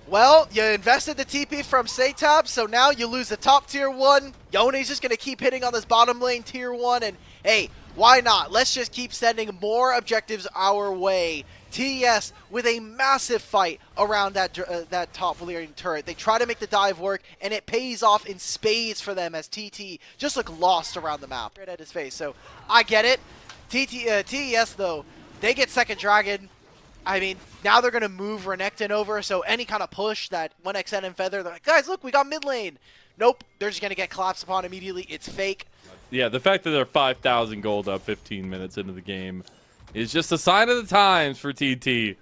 Well, you invested the TP from Saytab, so now you lose the top tier 1. Yone's just going to keep hitting on this bottom lane tier 1, and hey, why not? Let's just keep sending more objectives our way. TES with a massive fight around that top lane turret. They try to make the dive work, and it pays off in spades for them as TT just look lost around the map. Right at his face, so I get it. TES, though, they get second dragon. I mean, now they're going to move Renekton over, so any kind of push that 1xN and Feather, they're like, guys, look, we got mid lane. Nope, they're just going to get collapsed upon immediately. It's fake. Yeah, the fact that they're 5,000 gold up 15 minutes into the game is just a sign of the times for TT.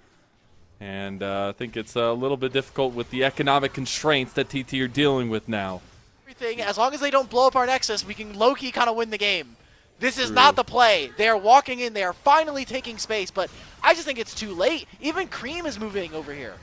And I think it's a little bit difficult with the economic constraints that TT are dealing with now. Everything, as long as they don't blow up our Nexus, we can low-key kind of win the game. This is not the play. They are walking in. They are finally taking space, but I just think it's too late. Even Cream is moving over here.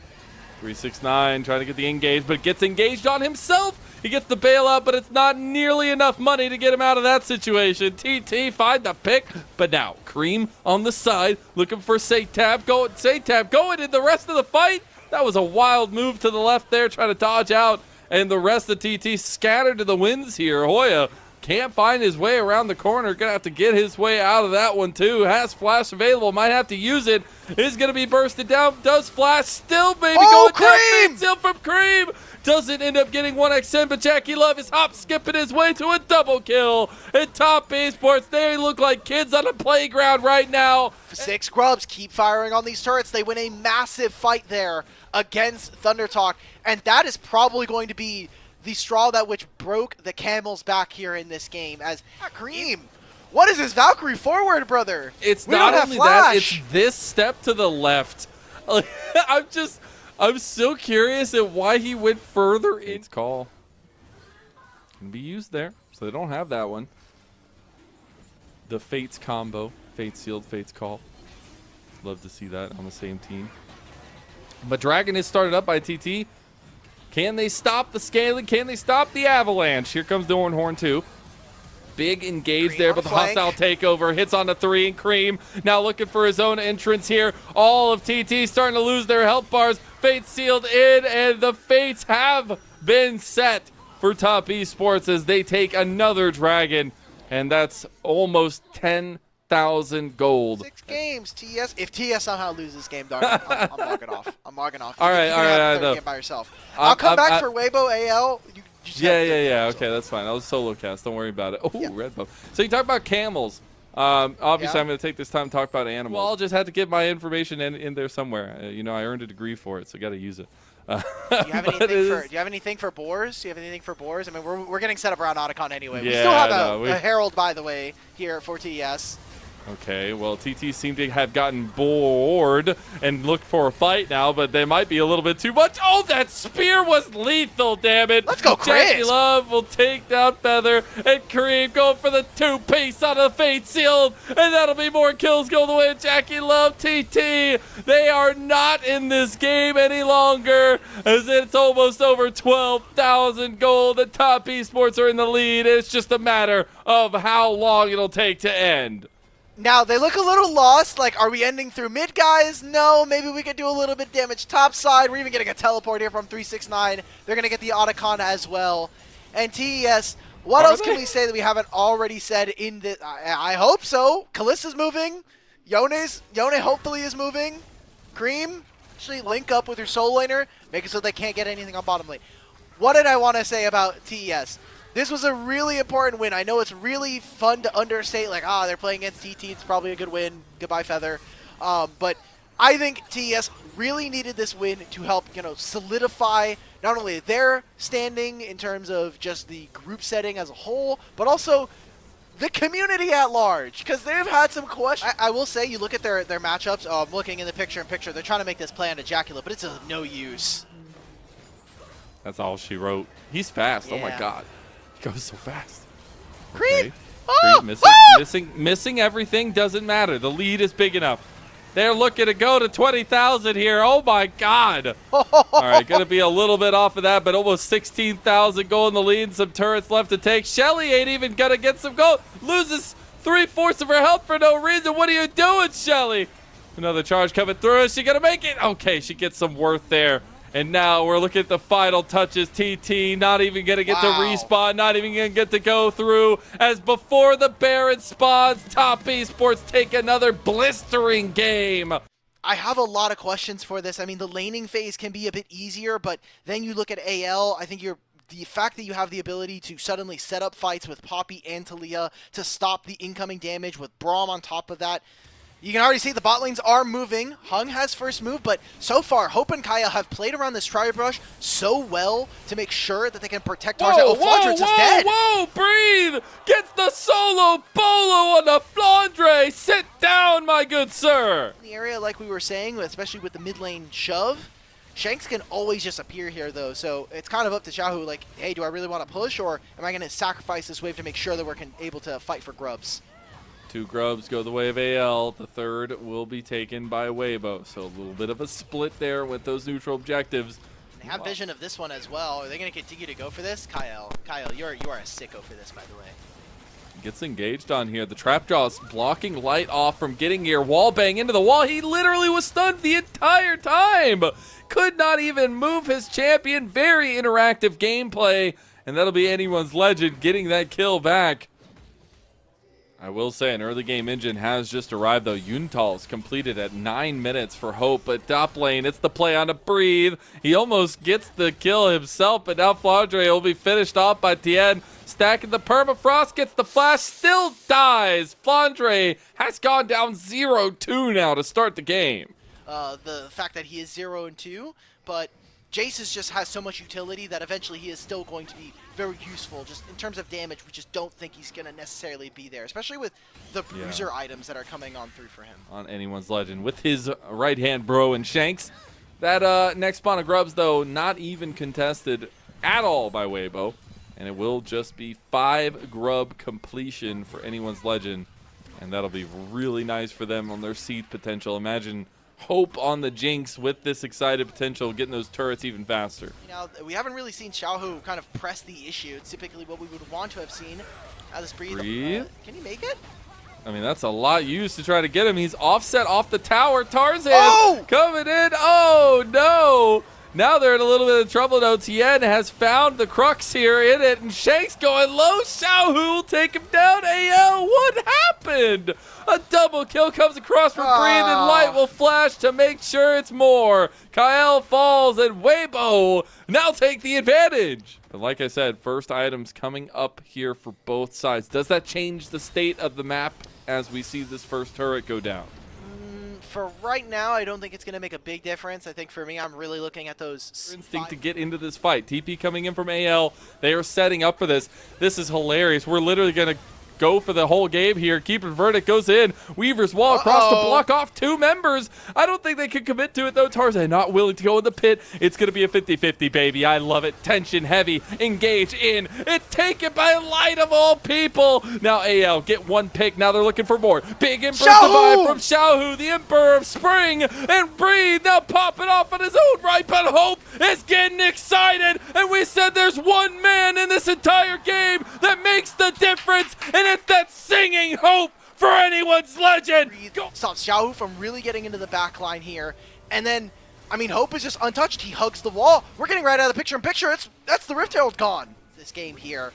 369 trying to get the engage, but gets engaged on himself. He gets the bailout, but it's not nearly enough money to get him out of that situation. TT find the pick, but now Cream on the side looking for Saytab. Saytab going in the rest of the fight. That was a wild move to the left there, trying to dodge out, and the rest of TT scattered to the winds here. Hoya can't find his way around the corner. Gonna have to get his way out of that one too. Has flash available. Might have to use it. Is gonna be bursted down. Does flash. Still maybe going down. Steal from Cream. Doesn't end up getting 1xN, but Jackie Love is hop skipping his way to a double kill. And Top Esports, they look like kids on a playground right now. 6 grubs keep firing on these turrets. They win a massive fight there against ThunderTalk, and that is probably going to be the straw that which broke the camel's back here in this game. As Cream, what is this Valkyrie forward, brother? It's We not don't have only that, flash. it's this step to the left. I'm so curious at why he went further in. It's call. Can be used there, so they don't have that one. The Fates combo. Fates sealed, Fates call. Love to see that on the same team. But Dragon is started up by TT. Can they stop the scaling? Can they stop the avalanche? Here comes the Horn 2. Big engage Cream there, on but the flank. hostile takeover hits on the 3, and Cream now looking for his own entrance here. All of TT starting to lose their health bars. Fates sealed in, and the Fates have been set for Top Esports as they take another dragon, and that's almost 10,000 gold. 6 games, TS. If TS somehow loses this game, darn it, I'm logging off. I'm logging off. All right, You can all right, have all the right, third no. game by yourself. I'll come back for Weibo AL. You just have the third game, so. Okay, that's fine. I was solo cast. Don't worry about it. Oh, yeah. Red buff. So you talk about camels. Obviously, Yeah. I'm going to take this time to talk about animals. Well, I'll just had to get my information in there somewhere. You know, I earned a degree for it, so got to use it. Do you have anything for boars? Do you have anything for boars? I mean, we're getting set up around Otacon anyway. We still have a Herald, by the way, here for TES. Okay, well, TT seem to have gotten bored and look for a fight now, but they might be a little bit too much. Oh, that spear was lethal, damn it. Let's go, Jackie Chris. Love will take down Feather, and Kareem going for the 2-piece on the Fate Sealed, and that'll be more kills going the way of Jackie Love. TT, they are not in this game any longer, as it's almost over 12,000 gold. The Top Esports are in the lead. It's just a matter of how long it'll take to end. Now, they look a little lost. Like, are we ending through mid, guys? No, maybe we could do a little bit damage top side. We're even getting a teleport here from 369. They're going to get the Otacon as well. And TES, What Are else can they? we say that we haven't already said in this? I hope so. Kalista's moving. Yone hopefully is moving. Cream, actually link up with your soul laner, make it so they can't get anything on bottom lane. What did I want to say about TES? This was a really important win. I know it's really fun to understate, like, they're playing against TT, it's probably a good win. Goodbye, Feather. But I think TES really needed this win to help, solidify not only their standing in terms of just the group setting as a whole, but also the community at large, because they've had some questions. I will say, you look at their matchups. I'm looking in the picture-in-picture. They're trying to make this play on Ejaculate, but it's of no use. That's all she wrote. He's fast. Oh my Yeah. God. He goes so fast. Creep! Okay. Creep missing everything. Doesn't matter. The lead is big enough. They're looking to go to 20,000 here. Oh my God. All right, going to be a little bit off of that, but almost 16,000 gold in the lead. Some turrets left to take. Shelly ain't even going to get some gold. Loses 3/4 of her health for no reason. What are you doing, Shelly? Another charge coming through. Is she going to make it? Okay, she gets some worth there. And now we're looking at the final touches. TT not even going to get to respawn, not even going to get to go through. As before the Baron spawns, Top Esports take another blistering game. I have a lot of questions for this. I mean, the laning phase can be a bit easier, but then you look at AL, I think the fact that you have the ability to suddenly set up fights with Poppy and Talia to stop the incoming damage with Braum on top of that. You can already see the bot lanes are moving. Hung has first move, but so far, Hope and Kaya have played around this tri-brush so well to make sure that they can protect Tarzan. Oh, Flandre's is dead! Whoa, breathe! Gets the solo bolo on the Flandre! Sit down, my good sir! In the area, like we were saying, especially with the mid lane shove, Shanks can always just appear here, though, so it's kind of up to Xiaohu, like, hey, do I really want to push, or am I going to sacrifice this wave to make sure that we're able to fight for grubs? 2 grubs go the way of AL. The third will be taken by Weibo. So a little bit of a split there with those neutral objectives. They have vision of this one as well. Are they going to continue to go for this? Kyle, you are a sicko for this, by the way. Gets engaged on here. The Trapjaw is blocking Light off from getting here. Wall bang into the wall. He literally was stunned the entire time. Could not even move his champion. Very interactive gameplay. And that'll be anyone's legend getting that kill back. I will say an early game engine has just arrived, though. Yuntal's completed at 9 minutes for Hope, but top lane, it's the play on to Breathe. He almost gets the kill himself, but now Flandre will be finished off by Tien. Stacking the permafrost, gets the flash, still dies. Flandre has gone down 0-2 now to start the game. The fact that he is 0-2, but Jace just has so much utility that eventually he is still going to be very useful. Just in terms of damage, we just don't think he's going to necessarily be there, especially with the bruiser items that are coming on through for him. On anyone's legend. With his right-hand bro and Shanks. That next spawn of grubs, though, not even contested at all by Weibo. And it will just be 5 grub completion for anyone's legend. And that'll be really nice for them on their seed potential. Imagine Hope on the Jinx with this excited potential, getting those turrets even faster. You know, we haven't really seen Xiaohu kind of press the issue. It's typically what we would want to have seen. This Breathe. Can he make it? I mean, that's a lot used to try to get him. He's offset off the tower. Tarzan coming in. Oh, no. Now they're in a little bit of trouble, though. Tien has found the crux here in it, and Shanks going low. Xiaohu will take him down. AL, what happened? A double kill comes across from Breathe, and Light will flash to make sure it's more. Kyle falls, and Weibo now take the advantage. But like I said, first items coming up here for both sides. Does that change the state of the map as we see this first turret go down? For right now, I don't think it's going to make a big difference. I think for me, I'm really looking at those instinct to get into this fight. TP coming in from AL. They are setting up for this. This is hilarious. We're literally going to go for the whole game here. Keeper's verdict goes in. Weaver's wall across to block off 2 members. I don't think they can commit to it, though. Tarzan not willing to go in the pit. It's going to be a 50-50, baby. I love it. Tension heavy. Engage in. It's taken by Light of all people. Now AL get 1 pick. Now they're looking for more. Big Emperor survive from Xiaohu, the Emperor of Spring. And Breathe now popping off on his own right. But Hope is getting excited. And we said there's 1 man in this entire game that makes the difference. And it's that singing Hope for anyone's legend. Stops Xiaohu from really getting into the back line here. And then, I mean, Hope is just untouched. He hugs the wall. We're getting right out of the picture-in-picture. That's the Rift Herald gone. This game here.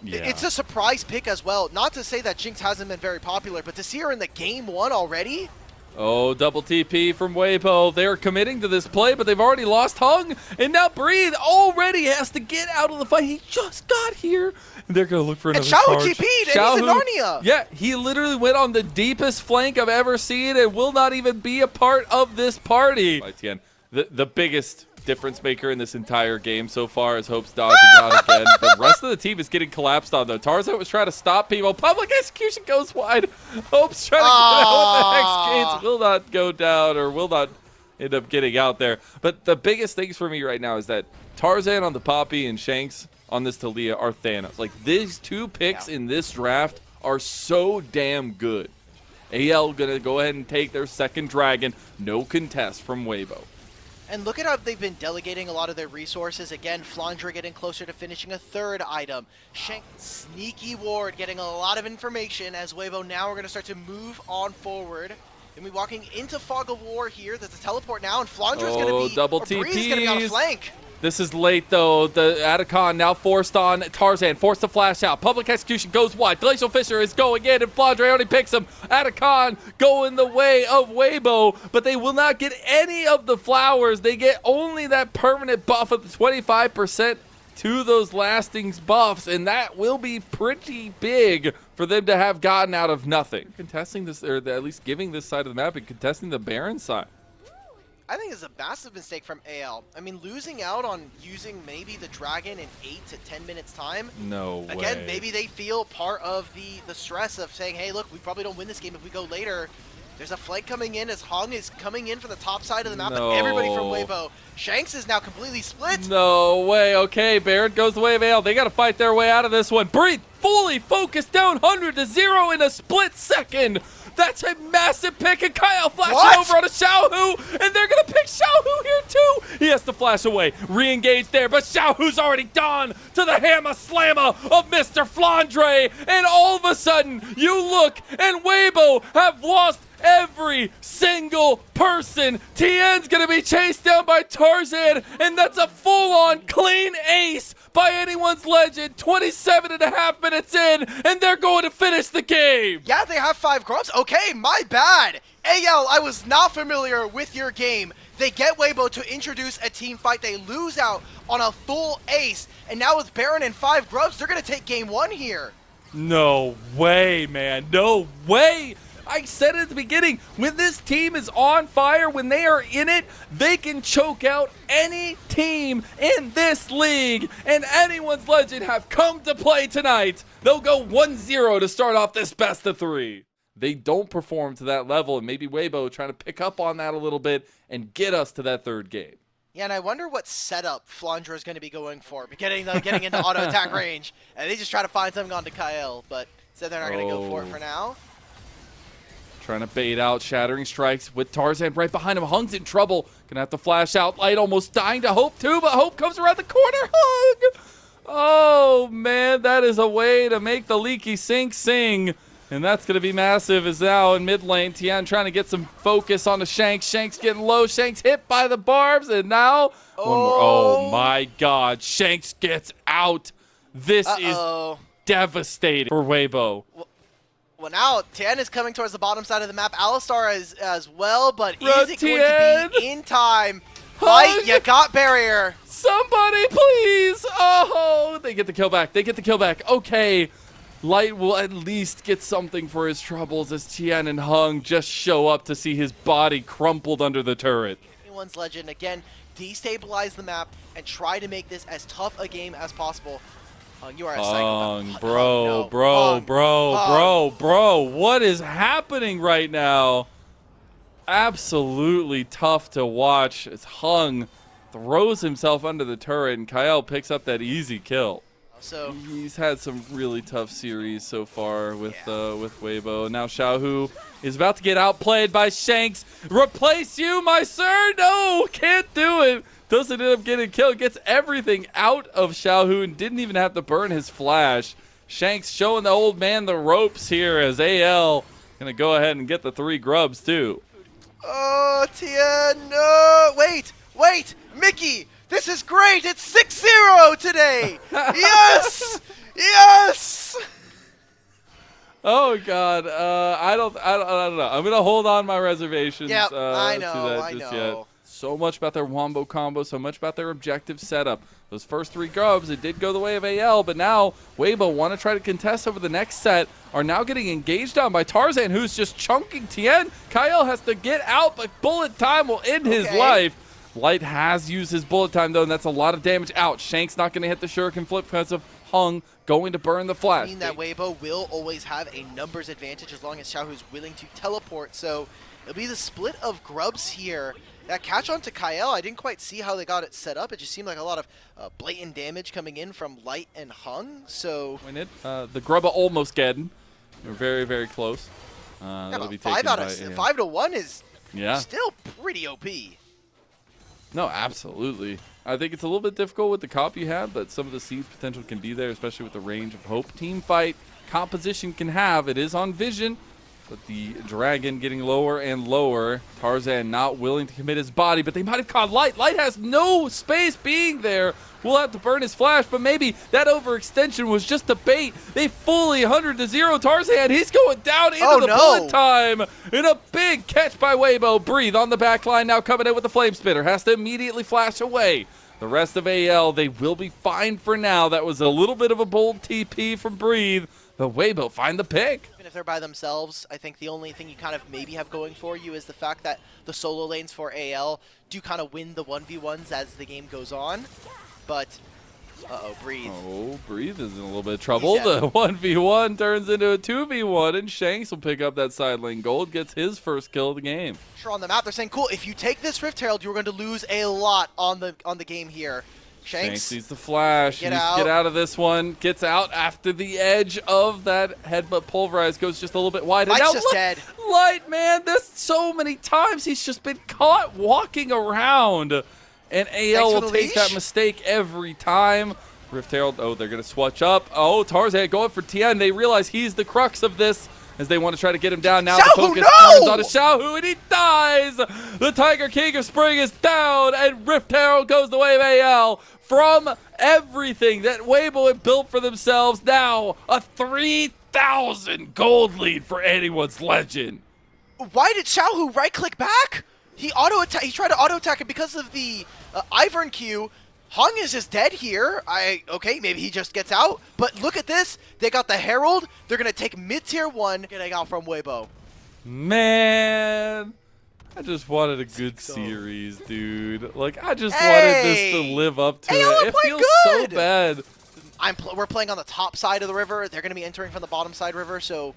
Yeah. It's a surprise pick as well. Not to say that Jinx hasn't been very popular, but to see her in the game 1 already? Oh, double TP from Weibo. They're committing to this play, but they've already lost Hung. And now Breathe already has to get out of the fight. He just got here. And they're going to look for another And Xiao charge. TP'd, and he's in Narnia. Yeah, he literally went on the deepest flank I've ever seen and will not even be a part of this party. Again, the biggest difference maker in this entire game so far is Hope's dodging out again. The rest of the team is getting collapsed on, though. Tarzan was trying to stop people. Public execution goes wide. Hope's trying to get out with the Hex Gates. Will not go down or will not end up getting out there. But the biggest things for me right now is that Tarzan on the Poppy and Shanks on this Talia are Thanos. Like, these two picks in this draft are so damn good. AL gonna go ahead and take their second dragon. No contest from Weibo. And look at how they've been delegating a lot of their resources. Again, Flandre getting closer to finishing a third item. Shank, sneaky ward, getting a lot of information as Weibo now are going to start to move on forward. And we walking into Fog of War here. There's a teleport now, and Flandre's going to be, double Breeze's going to be on a flank. This is late, though. The Atacon now forced on Tarzan, forced to flash out. Public execution goes wide. Glacial Fisher is going in, and Flandre only picks him. Atacon going the way of Weibo, but they will not get any of the flowers. They get only that permanent buff of the 25% to those lasting buffs, and that will be pretty big for them to have gotten out of nothing. Contesting this, or at least giving this side of the map and contesting the Baron side. I think it's a massive mistake from AL. I mean, losing out on using maybe the Dragon in 8 to 10 minutes time. No way. Again, maybe they feel part of the stress of saying, hey, look, we probably don't win this game if we go later. There's a flank coming in as Hung is coming in from the top side of the map, No. and everybody from Weibo. Shanks is now completely split. No way. Okay, Baron goes the way of AL. They got to fight their way out of this one. Breathe, fully focused down 100-0 in a split second. That's a massive pick, and Kyle flashing over on a Xiaohu, and they're going to pick Xiaohu here too. He has to flash away, re-engage there, but Xiaohu's already done to the hammer slammer of Mr. Flandre, and all of a sudden, you look, and Weibo have lost every single person. Tien's going to be chased down by Tarzan, and that's a full-on clean ace by anyone's legend. 27.5 minutes in, and they're going to finish the game. Yeah, they have 5 grubs. Okay, my bad. AL, I was not familiar with your game. They get Weibo to introduce a team fight. They lose out on a full ace, and now with Baron and 5 grubs, they're going to take game 1 here. No way, man. No way. I said it at the beginning, when this team is on fire, when they are in it, they can choke out any team in this league. And anyone's legend have come to play tonight. They'll go 1-0 to start off this best of 3. They don't perform to that level, and maybe Weibo trying to pick up on that a little bit and get us to that third game. Yeah, and I wonder what setup Flandre is going to be going for, getting into auto attack range. And they just try to find something onto Kyle, but said they're not going to go for it for now. Trying to bait out Shattering Strikes with Tarzan right behind him. Hung's in trouble. Gonna have to flash out. Light almost dying to Hope too, but Hope comes around the corner. Hung! Oh, man, that is a way to make the leaky sink sing. And that's going to be massive as now in mid lane. Tien trying to get some focus on the Shanks. Shanks getting low. Shanks hit by the barbs. And now, one more. Oh, my God. Shanks gets out. This is devastating for Weibo. Well, now Tien is coming towards the bottom side of the map. Alistar is as well, but is it going to be in time? Light, you got barrier. Somebody, please. Oh, they get the kill back. They get the kill back. Okay. Light will at least get something for his troubles as Tien and Hung just show up to see his body crumpled under the turret. Anyone's legend, again, destabilize the map and try to make this as tough a game as possible. You are a psychopath. Bro, what is happening right now? Absolutely tough to watch as Hung throws himself under the turret and Kyle picks up that easy kill. So he's had some really tough series so far with Weibo. Now Xiaohu is about to get outplayed by Shanks. Replace you, my sir? No, can't do it. Doesn't end up getting killed. Gets everything out of Xiaohu and didn't even have to burn his flash. Shanks showing the old man the ropes here as AL gonna go ahead and get the 3 grubs too. Oh, Tien, no! Wait! Mickey! This is great! It's 6-0 today! Yes! Yes! Oh God, I don't know. I'm gonna hold on my reservations. Yep, I to know, that I just know. yet. So much about their wombo combo, so much about their objective setup. Those first 3 grubs, it did go the way of AL, but now Weibo want to try to contest over the next set, are now getting engaged on by Tarzan, who's just chunking Tien. Kyle has to get out, but bullet time will end his life. Light has used his bullet time, though, and that's a lot of damage out. Shank's not going to hit the shuriken flip because of Hung going to burn the flash. I mean that Weibo will always have a numbers advantage as long as Xiaohu's willing to teleport, so it'll be the split of grubs here. That catch on to Kyle, I didn't quite see how they got it set up. It just seemed like a lot of blatant damage coming in from Light and Hung, so... The grubba almost getting. They're very, very close. That'll be 5 taken out by of 5 to 1 is still pretty OP. No, absolutely. I think it's a little bit difficult with the comp you have, but some of the siege potential can be there, especially with the range of Hope team fight composition can have. It is on vision, but the dragon getting lower and lower. Tarzan not willing to commit his body, but they might have caught Light. Light has no space being there. We'll have to burn his flash, but maybe that overextension was just a bait. They fully 100-0 Tarzan. He's going down into the bullet time. In a big catch by Weibo. Breathe on the back line now coming in with the flame spitter. Has to immediately flash away. The rest of AL, they will be fine for now. That was a little bit of a bold TP from Breathe. But Weibo find the pick. Even if they're by themselves, I think the only thing you kind of maybe have going for you is the fact that the solo lanes for AL do kind of win the 1v1s as the game goes on. But, Breathe. Oh, Breathe is in a little bit of trouble. The 1v1 turns into a 2v1, and Shanks will pick up that side lane gold, gets his first kill of the game. Sure, on the map, they're saying, cool, if you take this Rift Herald, you're going to lose a lot on the game here. Shanks sees the flash. He needs to get out of this one. Gets out after the edge of that headbutt pulverize. Goes just a little bit wide. Light's now just dead. Light, man, this so many times he's just been caught walking around. And AL will take that mistake every time. Rift Herald, they're going to swatch up. Oh, Tarzan going for Tien. They realize he's the crux of this as they want to try to get him down. Now the focus turns on to Xiaohu, and he dies. The Tiger King of Spring is down, and Rift Herald goes the way of AL. From everything that Weibo had built for themselves, now a 3,000 gold lead for anyone's legend. Why did Xiaohu right-click back? He tried to auto-attack it because of the Ivern Q. Hung is just dead here. Okay, maybe he just gets out. But look at this. They got the Herald. They're going to take mid-tier 1 getting out from Weibo. Man, I just wanted a good series, dude. Like, I just wanted this to live up to it. It feels so bad. We're playing on the top side of the river. They're going to be entering from the bottom side river, so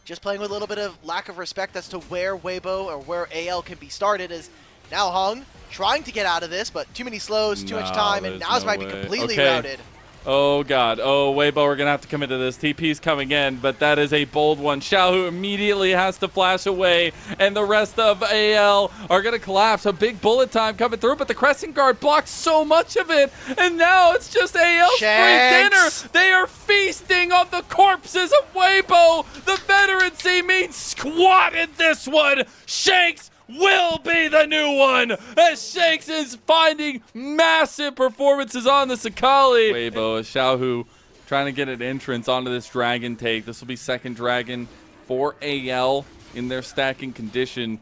just playing with a little bit of lack of respect as to where Weibo or where AL can be started is now Hung trying to get out of this, but too many slows, too much time, and Naz might be completely routed. Oh, God. Oh, Weibo, we're going to have to commit to this. TP's coming in, but that is a bold one. Xiaohu immediately has to flash away, and the rest of AL are going to collapse. A big bullet time coming through, but the Crescent Guard blocks so much of it, and now it's just AL's free dinner. They are feasting on the corpses of Weibo. The veterancy means squat in this one. Shanks will be the new one, as Shanks is finding massive performances on the Sakali. Weibo, Xiaohu trying to get an entrance onto this dragon take. This will be second dragon for AL in their stacking condition.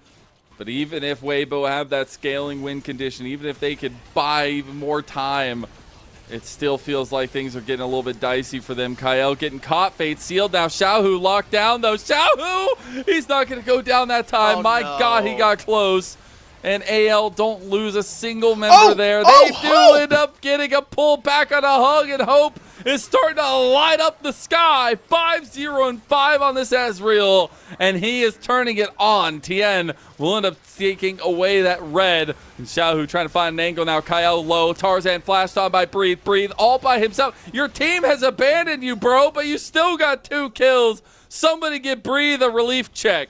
But even if Weibo have that scaling win condition, even if they could buy even more time, it still feels like things are getting a little bit dicey for them. Kyle getting caught, fate sealed. Now Xiaohu locked down, though. Xiaohu, he's not going to go down that time. My God, he got close. And AL don't lose a single member there. They do end up getting a pull back on a Hug, and Hope is starting to light up the sky. 5-0-5 on this Ezreal, and he is turning it on. Tien will end up taking away that red. And Xiaohu trying to find an angle now. Kyle low. Tarzan flashed on by Breathe. Breathe all by himself. Your team has abandoned you, bro, but you still got 2 kills. Somebody get Breathe a relief check.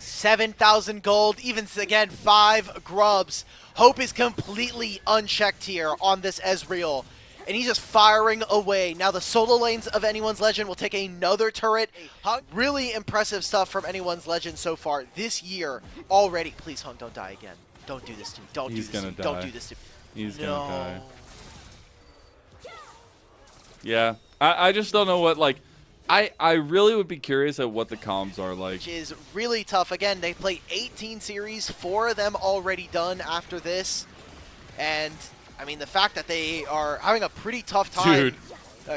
7,000 gold, even again 5 grubs. Hope is completely unchecked here on this Ezreal, and he's just firing away. Now the solo lanes of Anyone's Legend will take another turret. Really impressive stuff from Anyone's Legend so far this year already. Please, Hung, don't die again. Don't do this to me. Don't do this to me. Don't do this to me. He's gonna die. Yeah, I just don't know what, like, I really would be curious at what the comms are like. Which is really tough. Again, they play 18 series, 4 of them already done after this. And, I mean, the fact that they are having a pretty tough time Dude.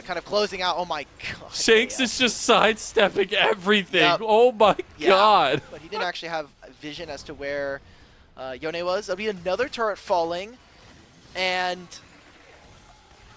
Kind of closing out. Oh, my God. Shanks is just sidestepping everything. Yep. Oh, my God. But he didn't actually have vision as to where Yone was. There'll be another turret falling. And...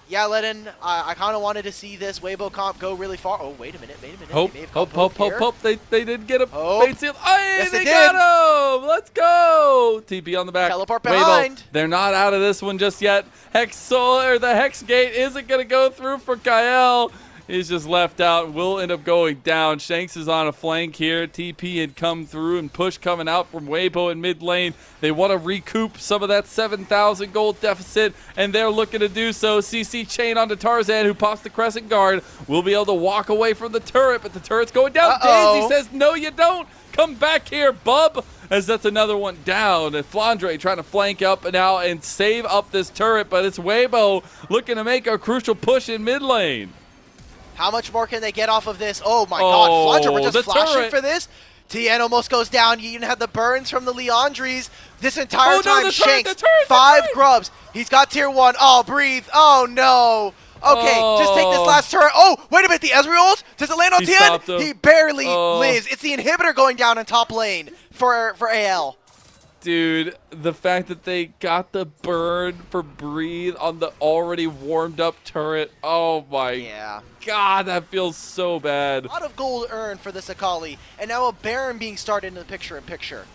yeah, Ledin, I kind of wanted to see this Weibo comp go really far. Oh, wait a minute. Hope. They did get a Hope. bait seal. Hey, Yes, they they got him. Let's go. TP on the back. Teleport Weibo, behind. they're not out of this one just yet. The Hex Gate isn't going to go through for Kael. He's just left out and will end up going down. Shanks is on a flank here. TP had come through and push coming out from Weibo in mid lane. They want to recoup some of that 7,000 gold deficit, and they're looking to do so. CC chain onto Tarzan, who pops the Crescent Guard. Will be able to walk away from the turret, but the turret's going down. Daisy says, no, you don't. Come back here, bub. As that's another one down. And Flandre trying to flank up now and save up this turret, but it's Weibo looking to make a crucial push in mid lane. How much more can they get off of this? Oh my God, Flandre, we're just flashing turret. for this. Tien almost goes down. You even had the burns from the Leandries this entire time. Shanks, 5 grubs. He's got tier 1. Oh, breathe. Oh, no. Okay, just take this last turret. Oh, wait a minute. The Ezreal ult? Does it land on Tien? He barely lives. It's the inhibitor going down in top lane for AL. Dude, the fact that they got the burn for breathe on the already warmed up turret. Oh my God, that feels so bad. A lot of gold earned for this Akali, and now a Baron being started in the picture-in-picture.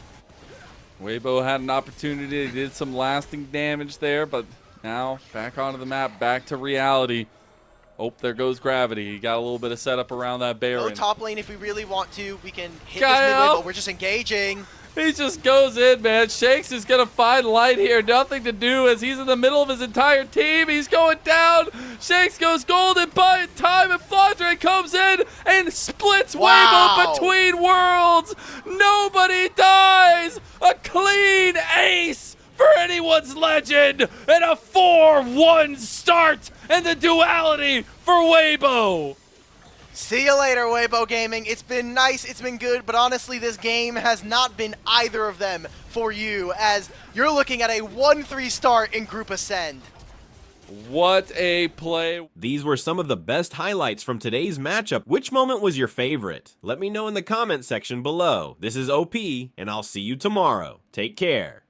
Weibo had an opportunity. They did some lasting damage there, but now back onto the map, back to reality. Oh, there goes Gravity. He got a little bit of setup around that Baron. Go top lane if we really want to. We can hit this mid lane, but we're just engaging. He just goes in, man. Shanks is going to find light here. Nothing to do as he's in the middle of his entire team. He's going down. Shanks goes golden by time, and Flandre comes in and splits Weibo between worlds. Nobody dies. A clean ace for anyone's legend, and a 4-1 start, and the duality for Weibo. See you later, Weibo Gaming. It's been nice, it's been good, but honestly, this game has not been either of them for you, as you're looking at a 1-3 start in Group Ascend. What a play. These were some of the best highlights from today's matchup. Which moment was your favorite? Let me know in the comment section below. This is OP, and I'll see you tomorrow. Take care.